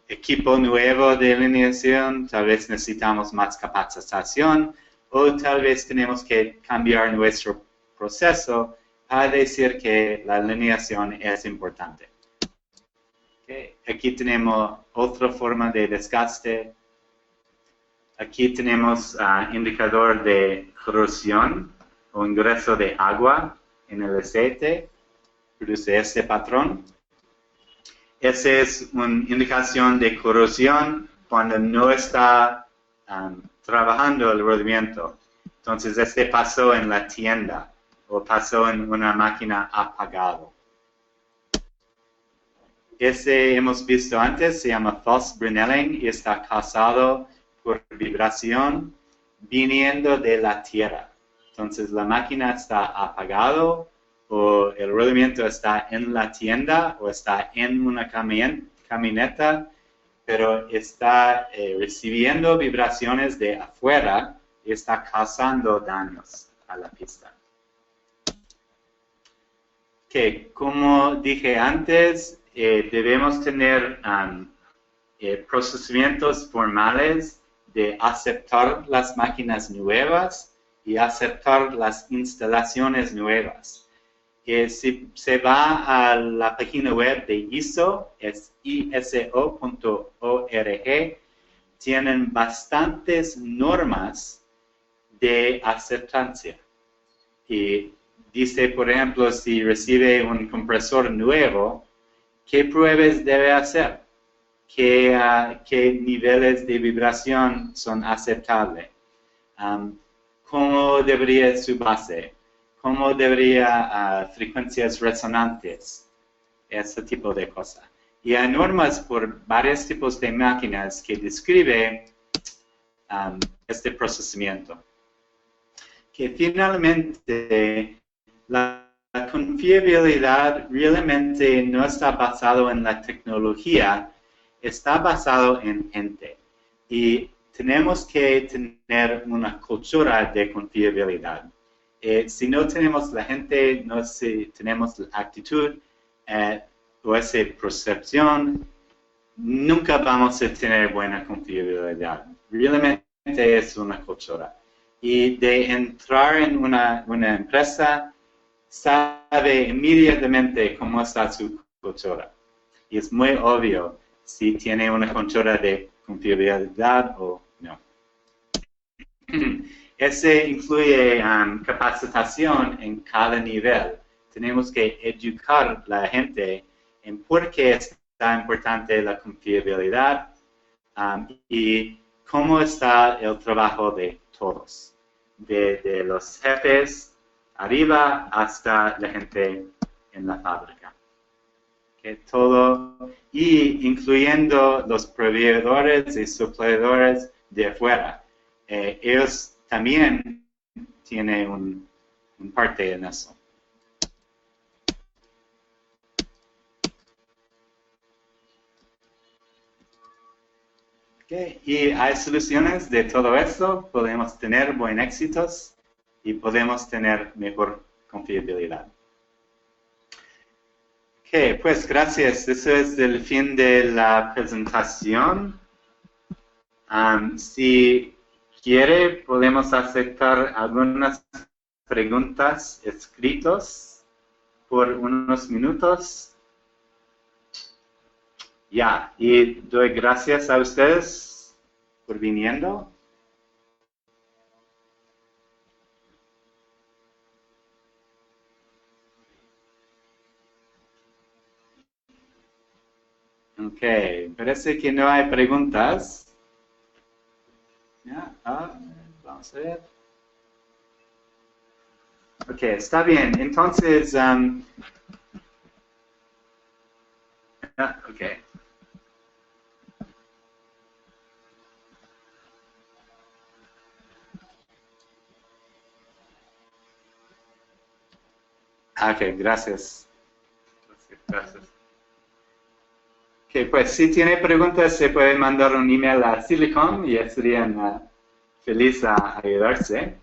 equipo nuevo de alineación, tal vez necesitamos más capacitación, o tal vez tenemos que cambiar nuestro proceso para decir que la alineación es importante. Okay. Aquí tenemos otra forma de desgaste. Aquí tenemos indicador de corrosión o ingreso de agua en el aceite. Produce este patrón. Esa es una indicación de corrosión cuando no está trabajando el rodamiento. Entonces, este pasó en la tienda o pasó en una máquina apagado. Ese hemos visto antes, se llama false Brinelling y está causado por vibración viniendo de la tierra. Entonces, la máquina está apagado o el rodamiento está en la tienda o está en una camioneta, pero está recibiendo vibraciones de afuera y está causando daños a la pista. Que, como dije antes, debemos tener procedimientos formales de aceptar las máquinas nuevas y aceptar las instalaciones nuevas. Si se va a la página web de ISO, es iso.org, tienen bastantes normas de aceptancia. Y dice, por ejemplo, si recibe un compresor nuevo, ¿qué pruebas debe hacer? ¿Qué niveles de vibración son aceptables? ¿Cómo debería su base? ¿Cómo debería frecuencias resonantes? Ese tipo de cosas. Y hay normas por varios tipos de máquinas que describen este procesamiento. Que finalmente la confiabilidad realmente no está basado en la tecnología, está basado en gente. Y tenemos que tener una cultura de confiabilidad. Si no tenemos la gente, si tenemos la actitud o esa percepción, nunca vamos a tener buena confiabilidad. Realmente es una cultura. Y de entrar en una empresa, sabe inmediatamente cómo está su cultura. Y es muy obvio si tiene una cultura de confiabilidad o no. Ese incluye capacitación en cada nivel. Tenemos que educar a la gente en por qué es tan importante la confiabilidad y cómo está el trabajo de todos, de los jefes arriba hasta la gente en la fábrica. Que todo, y incluyendo los proveedores y suplidores de afuera. Ellos también tienen un parte en eso. Okay. Y hay soluciones de todo esto. Podemos tener buenos éxitos y podemos tener mejor confiabilidad. Ok, pues gracias. Eso es el fin de la presentación. Si quiere, podemos aceptar algunas preguntas escritas por unos minutos. Ya, y doy gracias a ustedes por viniendo. Ok, parece que no hay preguntas. Ya, vamos a ver. Ok, está bien. Entonces, ok. Ok, gracias. Gracias. Ok, pues si tiene preguntas se puede mandar un email a Silicon y estarían felices a ayudarse.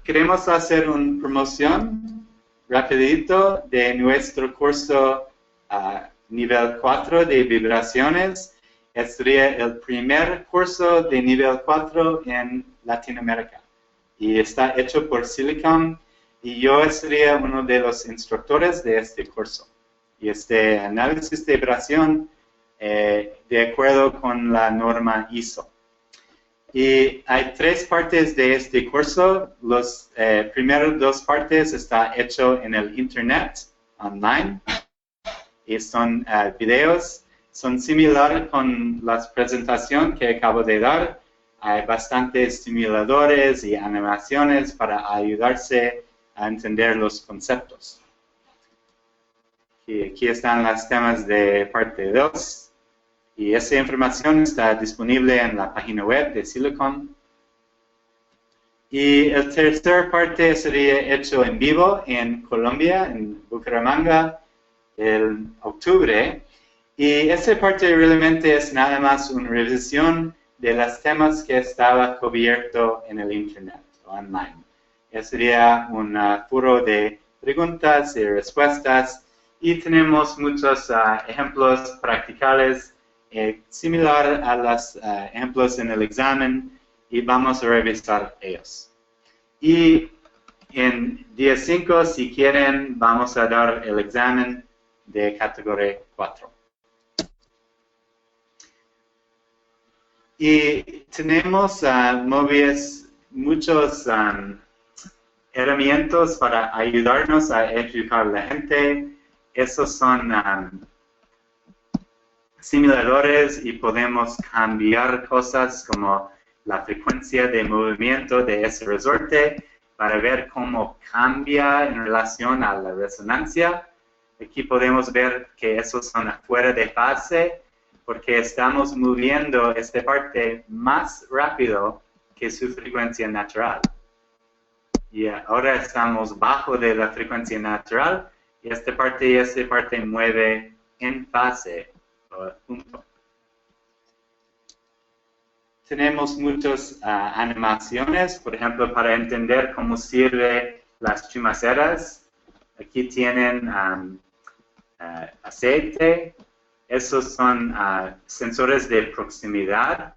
Queremos hacer una promoción rapidito de nuestro curso nivel 4 de vibraciones. Este sería el primer curso de nivel 4 en Latinoamérica. Y está hecho por Silicon y yo sería uno de los instructores de este curso. Y este análisis de vibración de acuerdo con la norma ISO. Y hay 3 partes de este curso. Los primeros 2 partes está hecho en el internet, online. Y son videos. Son similares con las presentaciones que acabo de dar. Hay bastantes simuladores y animaciones para ayudarse a entender los conceptos. Y aquí están los temas de parte 2. Y esa información está disponible en la página web de Silicon. Y el tercer parte sería hecho en vivo en Colombia, en Bucaramanga, en octubre. Y esa parte realmente es nada más una revisión de los temas que estaba cubierto en el internet, online. Sería un foro de preguntas y respuestas. Y tenemos muchos ejemplos practicales similar a los ejemplos en el examen y vamos a revisar ellos. Y en día 5, si quieren, vamos a dar el examen de categoría 4. Y tenemos muchos herramientas para ayudarnos a educar a la gente. Esos son simuladores y podemos cambiar cosas como la frecuencia de movimiento de ese resorte para ver cómo cambia en relación a la resonancia. Aquí podemos ver que esos son fuera de fase porque estamos moviendo esta parte más rápido que su frecuencia natural. Y ahora estamos bajo de la frecuencia natural y esta parte mueve en fase. Punto. Tenemos muchas animaciones, por ejemplo, para entender cómo sirven las chumaceras. Aquí tienen aceite. Esos son sensores de proximidad.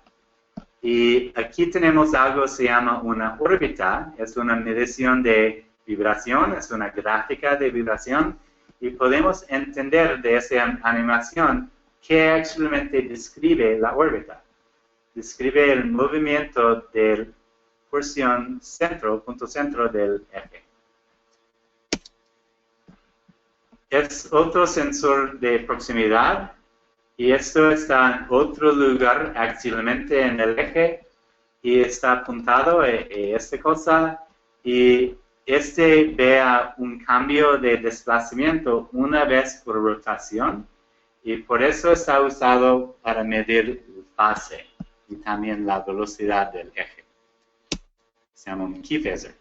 Y aquí tenemos algo que se llama una órbita. Es una medición de vibración, es una gráfica de vibración. Y podemos entender de esa animación que actualmente describe la órbita. Describe el movimiento del porción centro, punto centro del eje. Es otro sensor de proximidad y esto está en otro lugar actualmente en el eje y está apuntado a esta cosa y vea un cambio de desplazamiento una vez por rotación. Y por eso está usado para medir el fase y también la velocidad del eje. Se llama un key phaser.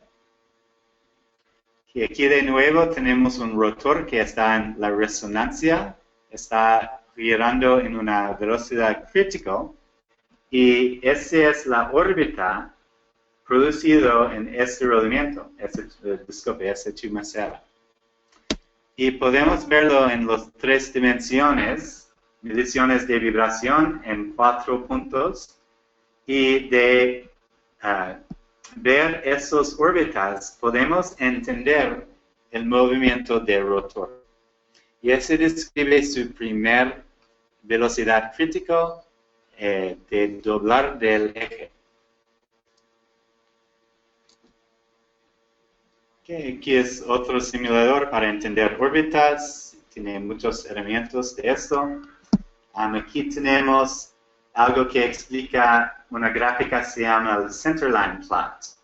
Y aquí de nuevo tenemos un rotor que está en la resonancia, está girando en una velocidad crítica y esa es la órbita producido en este rodamiento, esta chumacera. Y podemos verlo en las 3 dimensiones, mediciones de vibración en 4 puntos, y de ver esos órbitas podemos entender el movimiento del rotor. Y ese describe su primer velocidad crítico de doblar del eje. Aquí es otro simulador para entender órbitas. Tiene muchos elementos de esto. Aquí tenemos algo que explica una gráfica que se llama el centerline plot.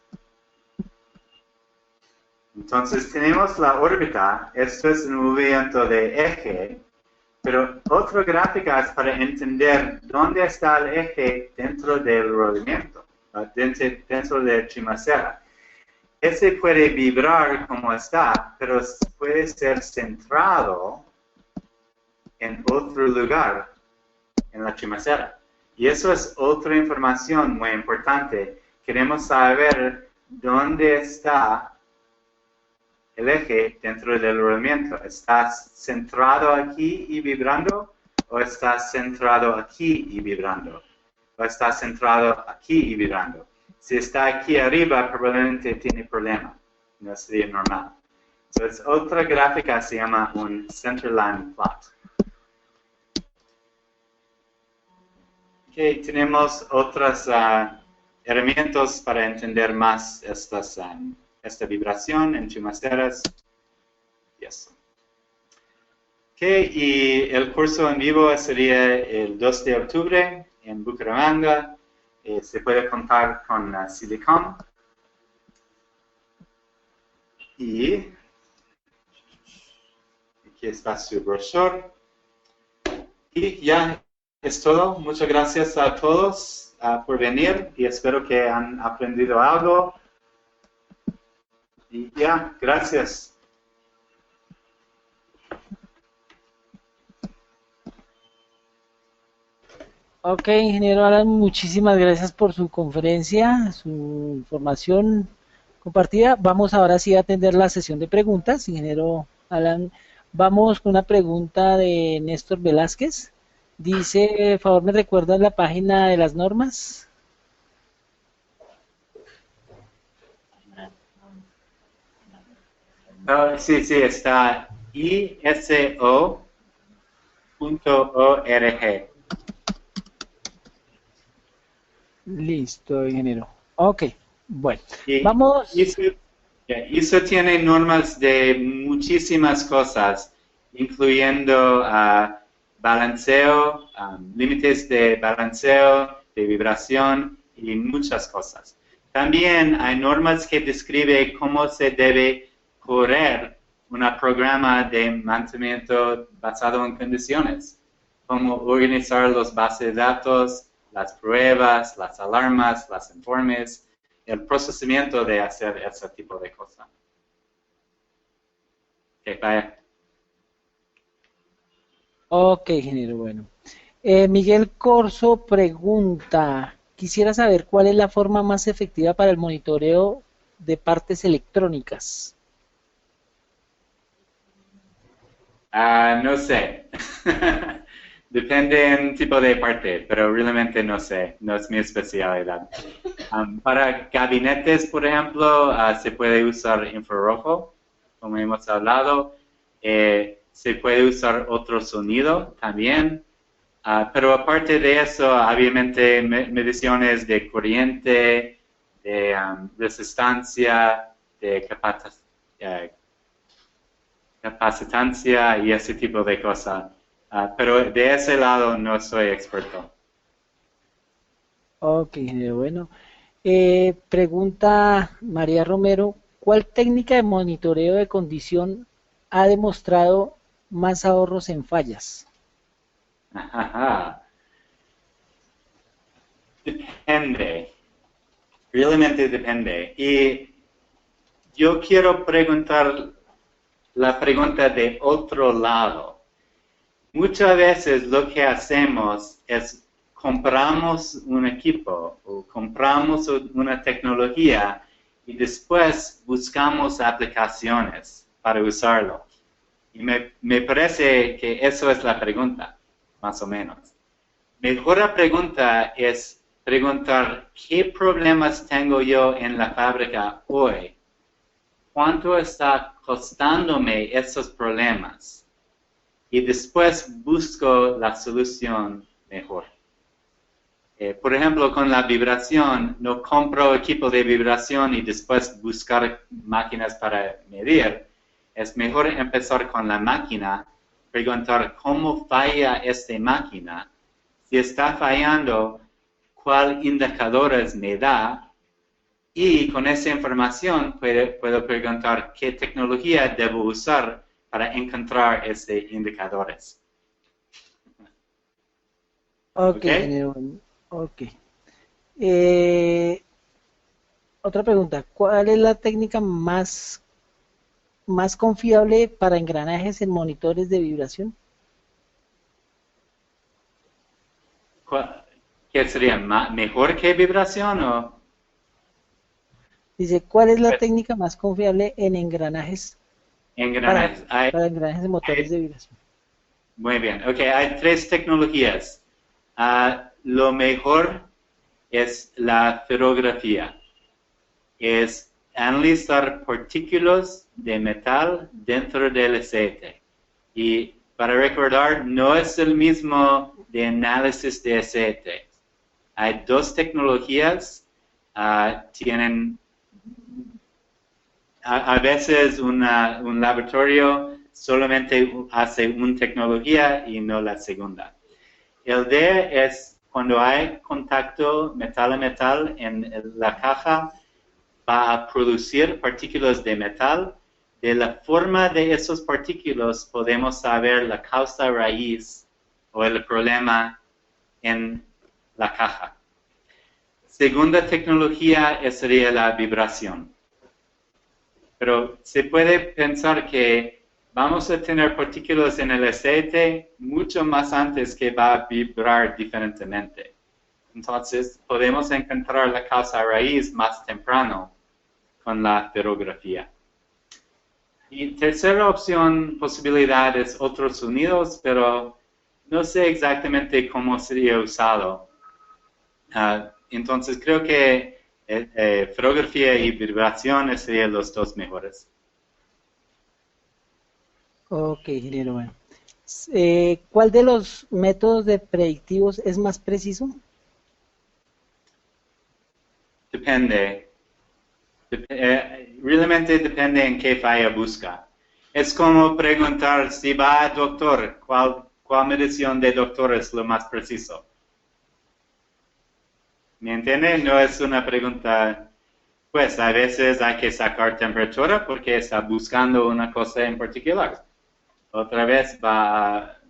Entonces tenemos la órbita. Esto es un movimiento de eje. Pero otra gráfica es para entender dónde está el eje dentro del rodamiento, dentro de la chumacera. Ese puede vibrar como está, pero puede ser centrado en otro lugar en la chumacera. Y eso es otra información muy importante. Queremos saber dónde está el eje dentro del rodamiento. ¿Está centrado aquí y vibrando? ¿O está centrado aquí y vibrando? ¿O está centrado aquí y vibrando? Si está aquí arriba, probablemente tiene problema. No sería normal. Entonces, otra gráfica se llama un centerline plot. Ok, tenemos otras herramientas para entender más esta vibración en chumaceras. Y eso. Ok, y el curso en vivo sería el 2 de octubre en Bucaramanga. Se puede contar con Silicon. Y aquí está su brochure. Y ya es todo. Muchas gracias a todos por venir y espero que han aprendido algo. Y ya, gracias. Ok, ingeniero Alan, muchísimas gracias por su conferencia, su información compartida. Vamos ahora sí a atender la sesión de preguntas. Ingeniero Alan, vamos con una pregunta de Néstor Velázquez. Dice, por favor, ¿me recuerdas la página de las normas? Sí, está iso.org. Listo, ingeniero. Ok, bueno, Y vamos. ISO tiene normas de muchísimas cosas, incluyendo balanceo, límites de balanceo, de vibración y muchas cosas. También hay normas que describen cómo se debe correr un programa de mantenimiento basado en condiciones, cómo organizar los bases de datos, las pruebas, las alarmas, los informes, el procesamiento de hacer ese tipo de cosas. Okay, bye. Ok, ingeniero, bueno. Miguel Corso pregunta, quisiera saber cuál es la forma más efectiva para el monitoreo de partes electrónicas. No sé. Depende del tipo de parte, pero realmente no sé, no es mi especialidad. Para gabinetes, por ejemplo, se puede usar infrarrojo, como hemos hablado. Se puede usar otro sonido también. Pero aparte de eso, obviamente, mediciones de corriente, de resistencia, de capacitancia y ese tipo de cosas. Pero de ese lado no soy experto. Ok, bueno. Pregunta María Romero, ¿cuál técnica de monitoreo de condición ha demostrado más ahorros en fallas? Depende. Realmente depende. Y yo quiero preguntar la pregunta de otro lado. Muchas veces lo que hacemos es compramos un equipo o compramos una tecnología y después buscamos aplicaciones para usarlo. Y me parece que eso es la pregunta, más o menos. Mejor pregunta es preguntar qué problemas tengo yo en la fábrica hoy. ¿Cuánto está costándome esos problemas? Y después busco la solución mejor. Por ejemplo, con la vibración, no compro equipo de vibración y después buscar máquinas para medir. Es mejor empezar con la máquina, preguntar cómo falla esta máquina. Si está fallando, ¿cuál indicadores me da? Y con esa información puedo preguntar qué tecnología debo usar para encontrar estos indicadores. Ok, ¿Okay? ingeniero. Ok. Otra pregunta. ¿Cuál es la técnica más confiable para engranajes en monitores de vibración? ¿Qué sería? ¿Mejor que vibración o...? Dice, ¿cuál es la Pues, técnica más confiable en engranajes engranajes. para engranajes de motores de vibración? Muy bien. Ok, hay tres tecnologías. Lo mejor es la ferrografía. Es analizar partículas de metal dentro del aceite. Y para recordar, no es el mismo de análisis de aceite. Hay dos tecnologías. Tienen a veces un laboratorio solamente hace una tecnología y no la segunda. El D es cuando hay contacto metal a metal en la caja, va a producir partículas de metal. De la forma de esos partículas podemos saber la causa raíz o el problema en la caja. Segunda tecnología sería la vibración. Pero se puede pensar que vamos a tener partículas en el aceite mucho más antes que va a vibrar diferentemente. Entonces, podemos encontrar la causa raíz más temprano con la ferrografía. Y tercera opción, posibilidad es otros sonidos, pero no sé exactamente cómo sería usado. Entonces, creo que ferrografía y vibración serían los dos mejores. Ok, ingeniero. Bueno. ¿Cuál de los métodos de predictivos es más preciso? Depende. Realmente depende en qué falla busca. Es como preguntar si va al doctor, ¿cuál medición de doctor es lo más preciso? ¿Me entiende? No es una pregunta, pues a veces hay que sacar temperatura porque está buscando una cosa en particular. Otra vez va a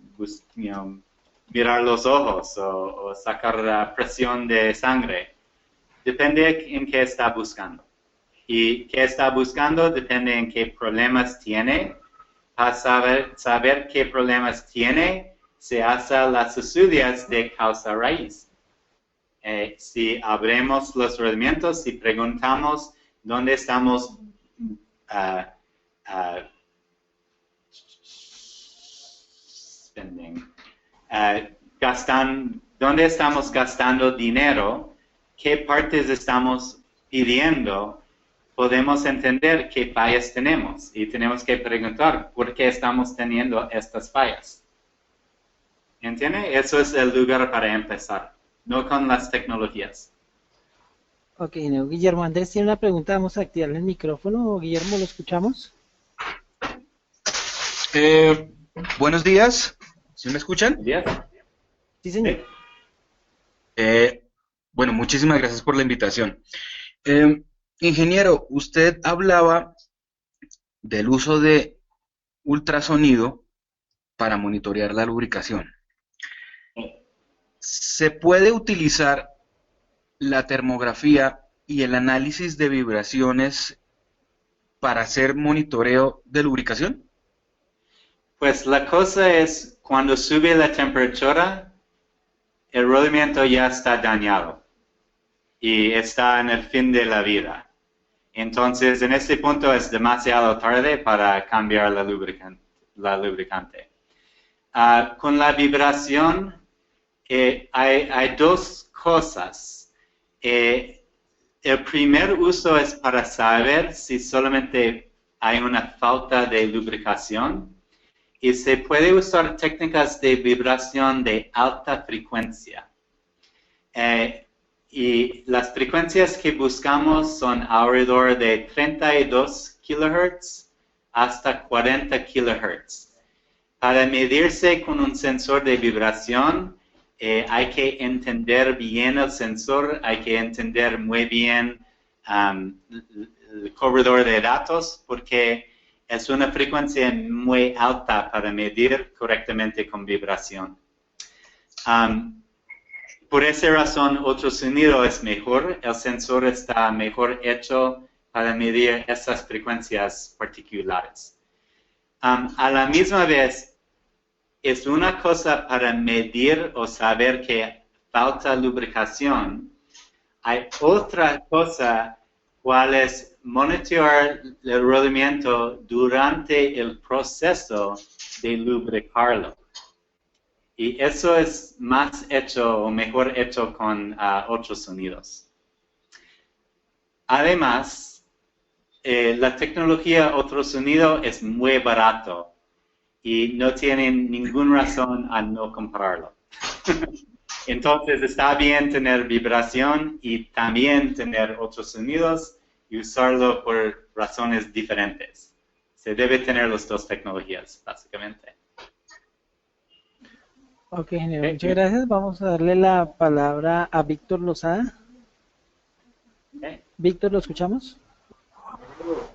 mirar los ojos o sacar la presión de sangre. Depende en qué está buscando. Y qué está buscando depende en qué problemas tiene. Para saber qué problemas tiene, se hacen las estudios de causa raíz. Si abrimos los rodamientos y preguntamos dónde estamos dónde estamos gastando dinero, qué partes estamos pidiendo, podemos entender qué fallas tenemos y tenemos que preguntar por qué estamos teniendo estas fallas. ¿Entiende? Eso es el lugar para empezar, no con las tecnologías. Ok, Guillermo Andrés tiene una pregunta, vamos a activarle el micrófono. Guillermo, ¿lo escuchamos? Buenos días, ¿sí me escuchan? ¿Días? Sí, señor. Bueno, muchísimas gracias por la invitación. Ingeniero, usted hablaba del uso de ultrasonido para monitorear la lubricación. ¿Se puede utilizar la termografía y el análisis de vibraciones para hacer monitoreo de lubricación? Pues la cosa es, cuando sube la temperatura, el rodamiento ya está dañado y está en el fin de la vida. Entonces, en este punto es demasiado tarde para cambiar la lubricante. Con la vibración hay dos cosas. El primer uso es para saber si solamente hay una falta de lubricación y se puede usar técnicas de vibración de alta frecuencia. Y las frecuencias que buscamos son alrededor de 32 kHz hasta 40 kHz. Para medirse con un sensor de vibración, hay que entender bien el sensor, hay que entender muy bien el corredor de datos, porque es una frecuencia muy alta para medir correctamente con vibración. Por esa razón, ultrasonido es mejor, el sensor está mejor hecho para medir esas frecuencias particulares. A la misma vez, es una cosa para medir o saber que falta lubricación. Hay otra cosa, cual es monitorear el rodamiento durante el proceso de lubricarlo. Y eso es más hecho o mejor hecho con otros sonidos. Además, la tecnología ultrasonido es muy barato y no tienen ninguna razón a no comprarlo. Entonces está bien tener vibración y también tener otros sonidos y usarlo por razones diferentes. Se debe tener las dos tecnologías, básicamente. Ok, ingeniero, muchas gracias. Vamos a darle la palabra a Víctor Lozada. Víctor, ¿lo escuchamos?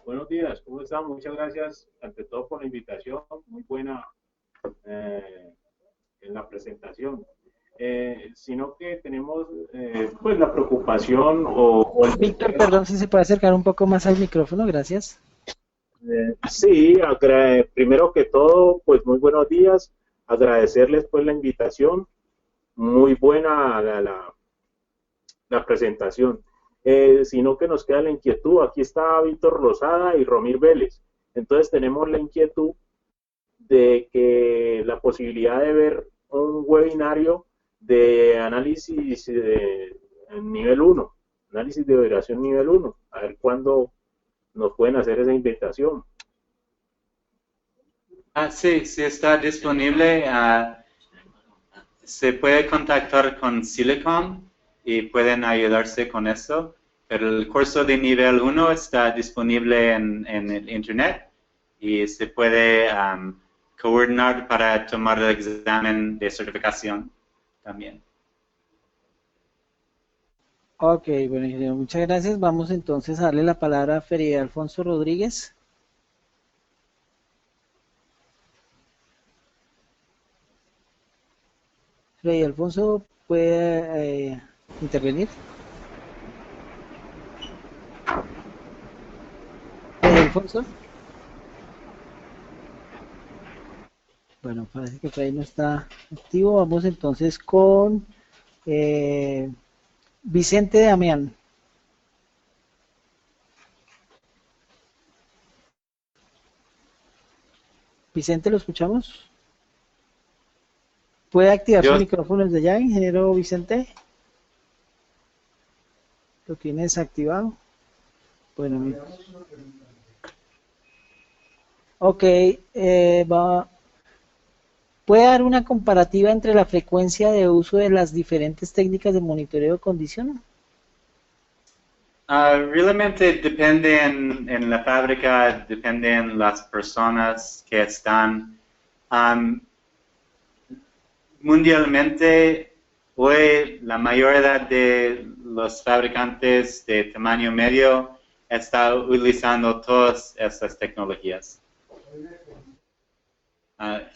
Buenos días, ¿cómo están? Muchas gracias, ante todo, por la invitación, muy buena en la presentación. Sino que tenemos pues la preocupación Víctor, perdón, si se puede acercar un poco más al micrófono, gracias. Sí, primero que todo, pues muy buenos días, agradecerles pues la invitación, muy buena la presentación. Sino que nos queda la inquietud, aquí está Víctor Lozada y Romir Vélez, entonces tenemos la inquietud de que la posibilidad de ver un webinario de análisis de nivel 1, análisis de vibración nivel 1, a ver cuándo nos pueden hacer esa invitación. Sí, sí está disponible. Se puede contactar con Silicon y pueden ayudarse con eso, pero el curso de nivel 1 está disponible en el internet y se puede coordinar para tomar el examen de certificación también. Ok, bueno, ingeniero, muchas gracias. Vamos entonces a darle la palabra a Freddy Alfonso Rodríguez. Freddy Alfonso, ¿puede intervenir? Freddy Alfonso. Bueno, parece que Freddy no está activo. Vamos entonces con Vicente Damián. Vicente, ¿lo escuchamos? ¿Puede activar su micrófono desde ya, ingeniero Vicente? ¿Lo tiene desactivado? Bueno, ok, ¿puede dar una comparativa entre la frecuencia de uso de las diferentes técnicas de monitoreo de condición? Realmente depende en la fábrica, depende en las personas que están. Mundialmente, hoy la mayoría de los fabricantes de tamaño medio están utilizando todas estas tecnologías.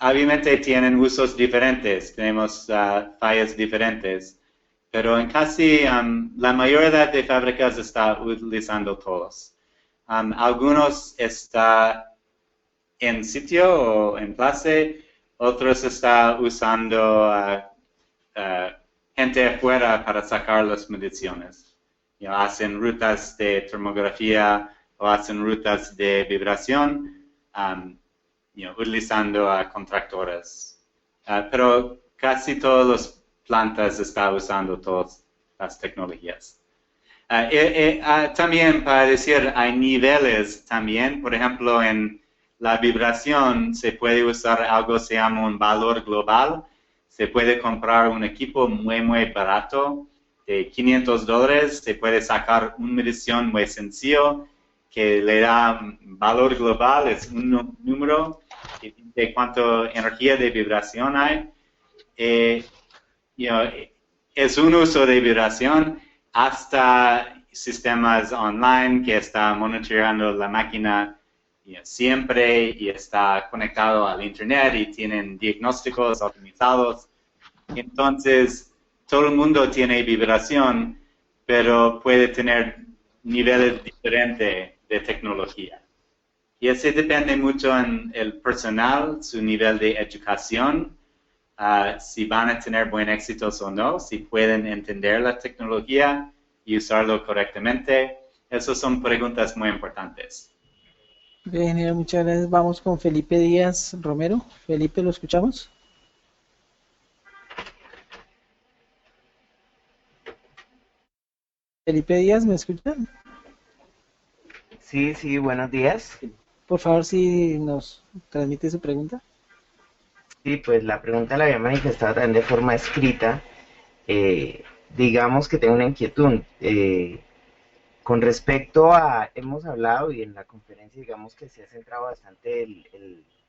Obviamente tienen usos diferentes, tenemos fallas diferentes, pero en casi la mayoría de fábricas está utilizando todos. Algunos están en sitio o en clase, otros están usando gente afuera para sacar las mediciones. Hacen rutas de termografía o hacen rutas de vibración utilizando contractores. Pero casi todas las plantas están usando todas las tecnologías. También para decir, hay niveles también. Por ejemplo, en la vibración se puede usar algo que se llama un valor global. Se puede comprar un equipo muy barato de $500. Se puede sacar una medición muy sencillo que le da valor global, es un número de cuánta energía de vibración hay. Es un uso de vibración hasta sistemas online que está monitoreando la máquina siempre y está conectado al internet y tienen diagnósticos optimizados. Entonces, todo el mundo tiene vibración, pero puede tener niveles diferentes de tecnología. Y eso depende mucho en el personal, su nivel de educación, si van a tener buen éxito o no, si pueden entender la tecnología y usarlo correctamente. Esas son preguntas muy importantes. Bien, ingeniero, muchas gracias. Vamos con Felipe Díaz Romero. Felipe, ¿lo escuchamos? Felipe Díaz, ¿me escuchan? Sí, buenos días. Por favor, si nos transmite su pregunta. Sí, pues la pregunta la había manifestado también de forma escrita. Digamos que tengo una inquietud. Con respecto a, hemos hablado y en la conferencia digamos que se ha centrado bastante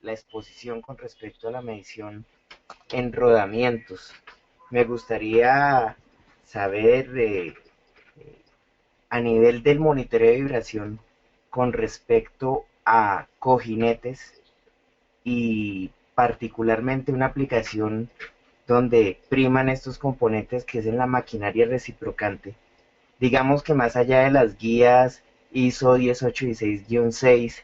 la exposición con respecto a la medición en rodamientos. Me gustaría saber a nivel del monitoreo de vibración con respecto a cojinetes y particularmente una aplicación donde priman estos componentes que es en la maquinaria reciprocante. Digamos que más allá de las guías ISO 10816-6,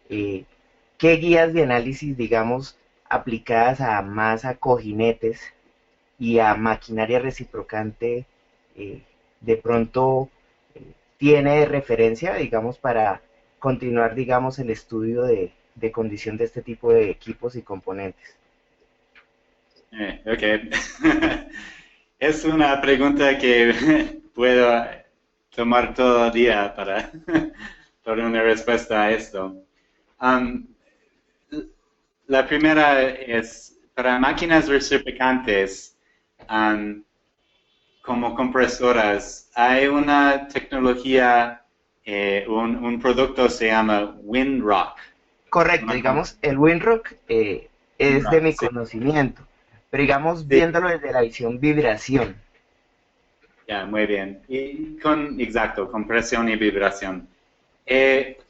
¿qué guías de análisis, digamos, aplicadas más a cojinetes y a maquinaria reciprocante de pronto tiene de referencia, digamos, para continuar, digamos, el estudio de condición de este tipo de equipos y componentes? Ok. Es una pregunta que puedo tomar todo el día para una respuesta a esto. La primera es, para máquinas reciprocantes, como compresoras, hay una tecnología, un producto se llama Windrock. Correcto, digamos, el Windrock es de mi conocimiento, pero digamos, viéndolo desde la visión vibración. Ya, muy bien. Y exacto, compresión y vibración.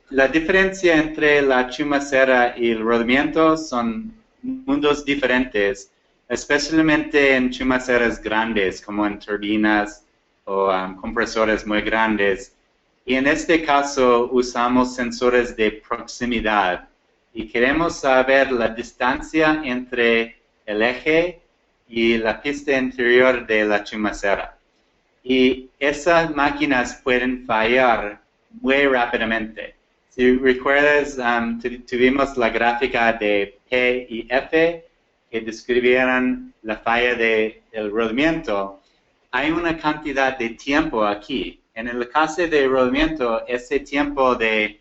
La diferencia entre la chumacera y el rodamiento son mundos diferentes, especialmente en chumaceras grandes, como en turbinas o compresores muy grandes. Y en este caso usamos sensores de proximidad y queremos saber la distancia entre el eje y la pista interior de la chumacera. Y esas máquinas pueden fallar muy rápidamente. Si recuerdas, tuvimos la gráfica de P y F que describieron la falla del rodamiento. Hay una cantidad de tiempo aquí. En el caso de rodamiento, ese tiempo de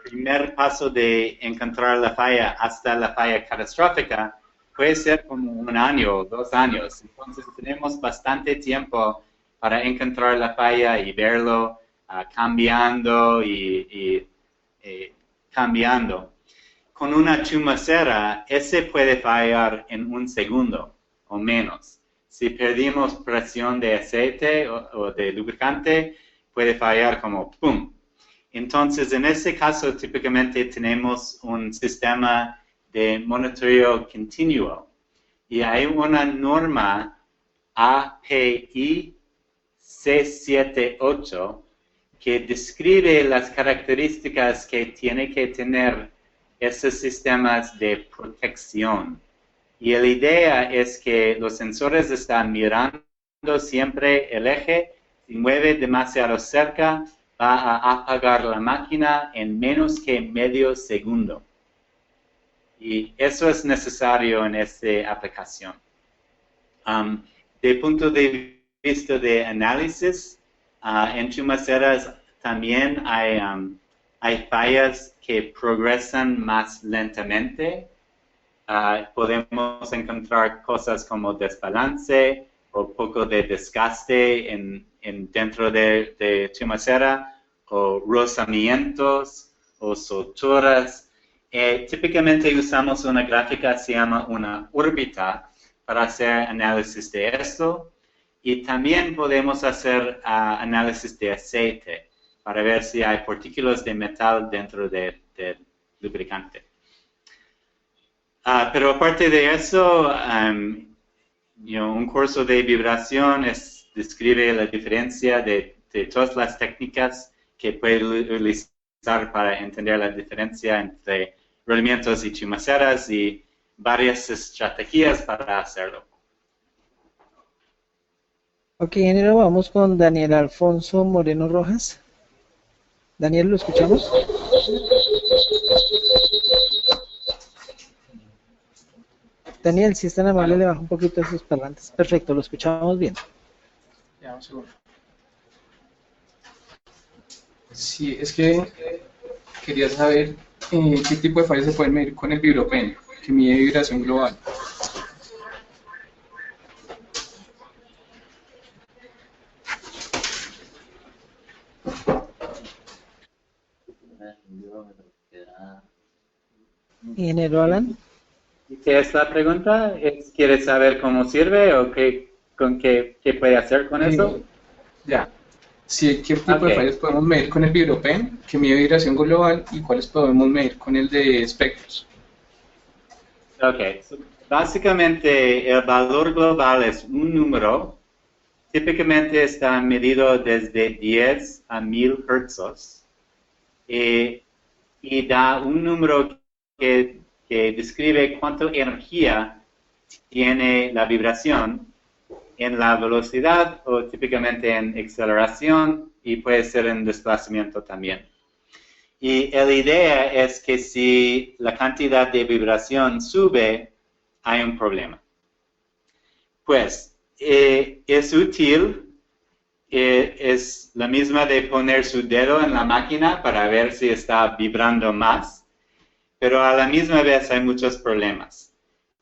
primer paso de encontrar la falla hasta la falla catastrófica puede ser como 1 año o 2 años. Entonces tenemos bastante tiempo para encontrar la falla y verlo cambiando y cambiando. Con una chumacera, ese puede fallar en 1 segundo o menos. Si perdimos presión de aceite o de lubricante, puede fallar como ¡pum! Entonces, en ese caso, típicamente tenemos un sistema de monitoreo continuo. Y hay una norma API C78 que describe las características que tiene que tener esos sistemas de protección. Y la idea es que los sensores están mirando siempre el eje. Si mueve demasiado cerca, va a apagar la máquina en menos que medio segundo. Y eso es necesario en esta aplicación. De punto de vista de análisis, en chumaceras también hay fallas que progresan más lentamente. Podemos encontrar cosas como desbalance o poco de desgaste dentro de chumacera, o rozamientos o solturas. Típicamente usamos una gráfica que se llama una órbita para hacer análisis de esto, y también podemos hacer análisis de aceite para ver si hay partículas de metal dentro del lubricante. Pero aparte de eso, un curso de vibración describe la diferencia de todas las técnicas que puede utilizar para entender la diferencia entre rodamientos y chumaceras, y varias estrategias para hacerlo. Ok, ingeniero, vamos con Daniel Alfonso Moreno Rojas. Daniel, ¿lo escuchamos? Daniel, si es tan amable, le baja un poquito sus parlantes. Perfecto, lo escuchamos bien. Ya, un segundo. Sí, es que quería saber qué tipo de fallas se pueden medir con el VibroPen, que mide vibración global. Ingeniero Alan. ¿Qué es la pregunta? ¿Quieres saber cómo sirve o qué puede hacer con eso? Ya. Sí, ¿qué tipo de fallas podemos medir con el VibroPen, que mide vibración global, y cuáles podemos medir con el de espectros? Ok, básicamente el valor global es un número, típicamente está medido desde 10 a 1000 hercios, y da un número que describe cuánta energía tiene la vibración en la velocidad, o típicamente en aceleración, y puede ser en desplazamiento también. Y la idea es que si la cantidad de vibración sube, hay un problema. Pues es útil, es la misma de poner su dedo en la máquina para ver si está vibrando más, pero a la misma vez hay muchos problemas.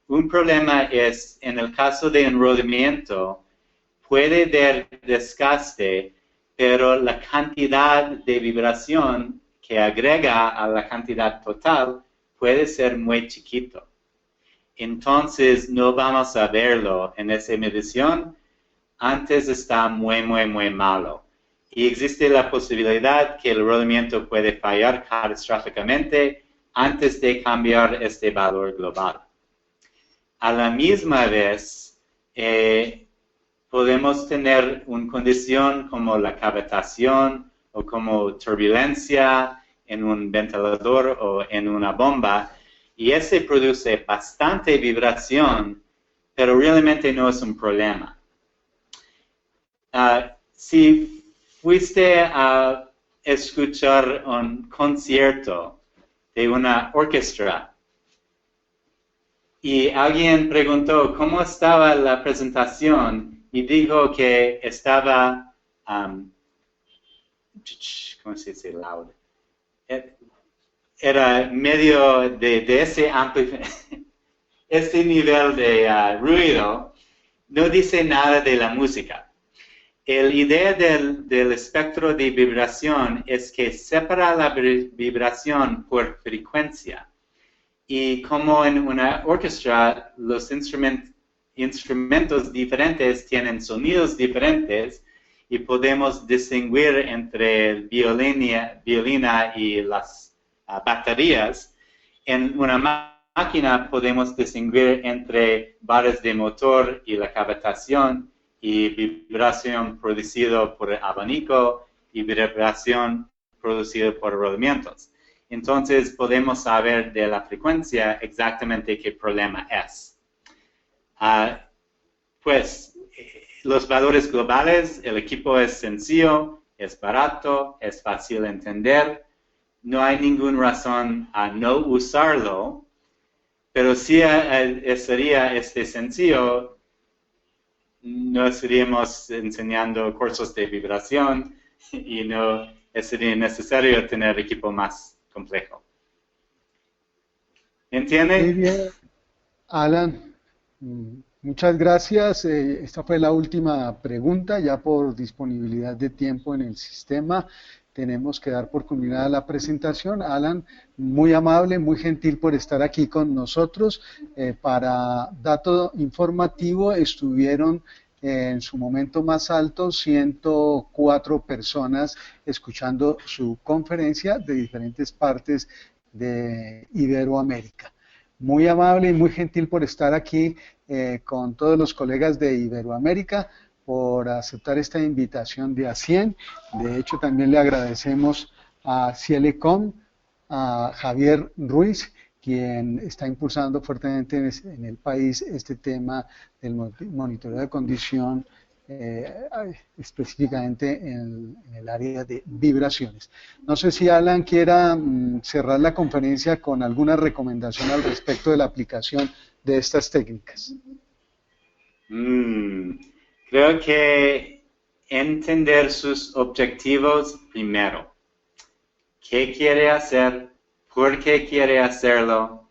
Un problema es, en el caso de enrodamiento, puede haber desgaste, pero la cantidad de vibración que agrega a la cantidad total puede ser muy chiquito. Entonces no vamos a verlo en esa medición. Antes está muy malo. Y existe la posibilidad que el enrodamiento puede fallar catastróficamente antes de cambiar este valor global. A la misma vez, podemos tener una condición como la cavitación o como turbulencia en un ventilador o en una bomba, y ese produce bastante vibración, pero realmente no es un problema. Si fuiste a escuchar un concierto de una orquesta y alguien preguntó cómo estaba la presentación y dijo que estaba, ¿cómo se dice loud? Era medio de ese nivel de ruido, no dice nada de la música. La idea del espectro de vibración es que separa la vibración por frecuencia. Y como en una orquesta, los instrumentos diferentes tienen sonidos diferentes, y podemos distinguir entre el violina y las baterías. En una máquina podemos distinguir entre barras de motor y la cavitación, y vibración producida por el abanico y vibración producida por rodamientos. Entonces podemos saber de la frecuencia exactamente qué problema es. Pues los valores globales, el equipo es sencillo, es barato, es fácil de entender, no hay ninguna razón a no usarlo, pero si sería sencillo, no estaríamos enseñando cursos de vibración y no sería necesario tener equipo más complejo. ¿Entiende? Muy bien, Alan. Muchas gracias. Esta fue la última pregunta, ya por disponibilidad de tiempo en el sistema. Tenemos que dar por culminada la presentación. Alan, muy amable, muy gentil por estar aquí con nosotros. Para dato informativo, estuvieron en su momento más alto 104 personas escuchando su conferencia de diferentes partes de Iberoamérica. Muy amable y muy gentil por estar aquí con todos los colegas de Iberoamérica, por aceptar esta invitación de ASIEN. De hecho, también le agradecemos a Cielecom, a Javier Ruiz, quien está impulsando fuertemente en el país este tema del monitoreo de condición, específicamente en el área de vibraciones. No sé si Alan quiera cerrar la conferencia con alguna recomendación al respecto de la aplicación de estas técnicas. Creo que entender sus objetivos primero. ¿Qué quiere hacer? ¿Por qué quiere hacerlo?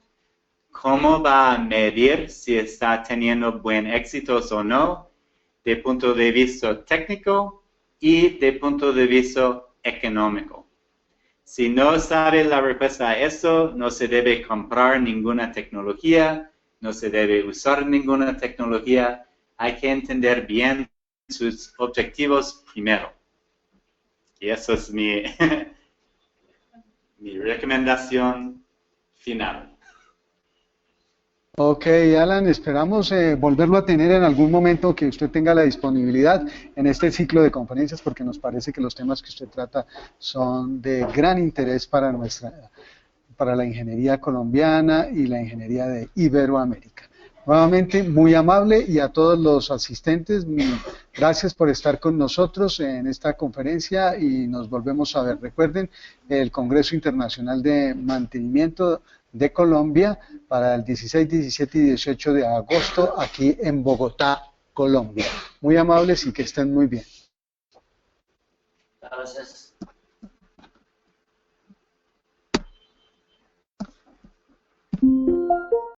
¿Cómo va a medir si está teniendo buen éxito o no? De punto de vista técnico y de punto de vista económico. Si no sabe la respuesta a eso, no se debe comprar ninguna tecnología, no se debe usar ninguna tecnología. Hay que entender bien sus objetivos primero. Y eso es mi, mi recomendación final. Ok, Alan, esperamos volverlo a tener en algún momento que usted tenga la disponibilidad en este ciclo de conferencias, porque nos parece que los temas que usted trata son de gran interés para la ingeniería colombiana y la ingeniería de Iberoamérica. Nuevamente, muy amable, y a todos los asistentes, gracias por estar con nosotros en esta conferencia y nos volvemos a ver. Recuerden, el Congreso Internacional de Mantenimiento de Colombia para el 16, 17 y 18 de agosto aquí en Bogotá, Colombia. Muy amables y que estén muy bien. Gracias.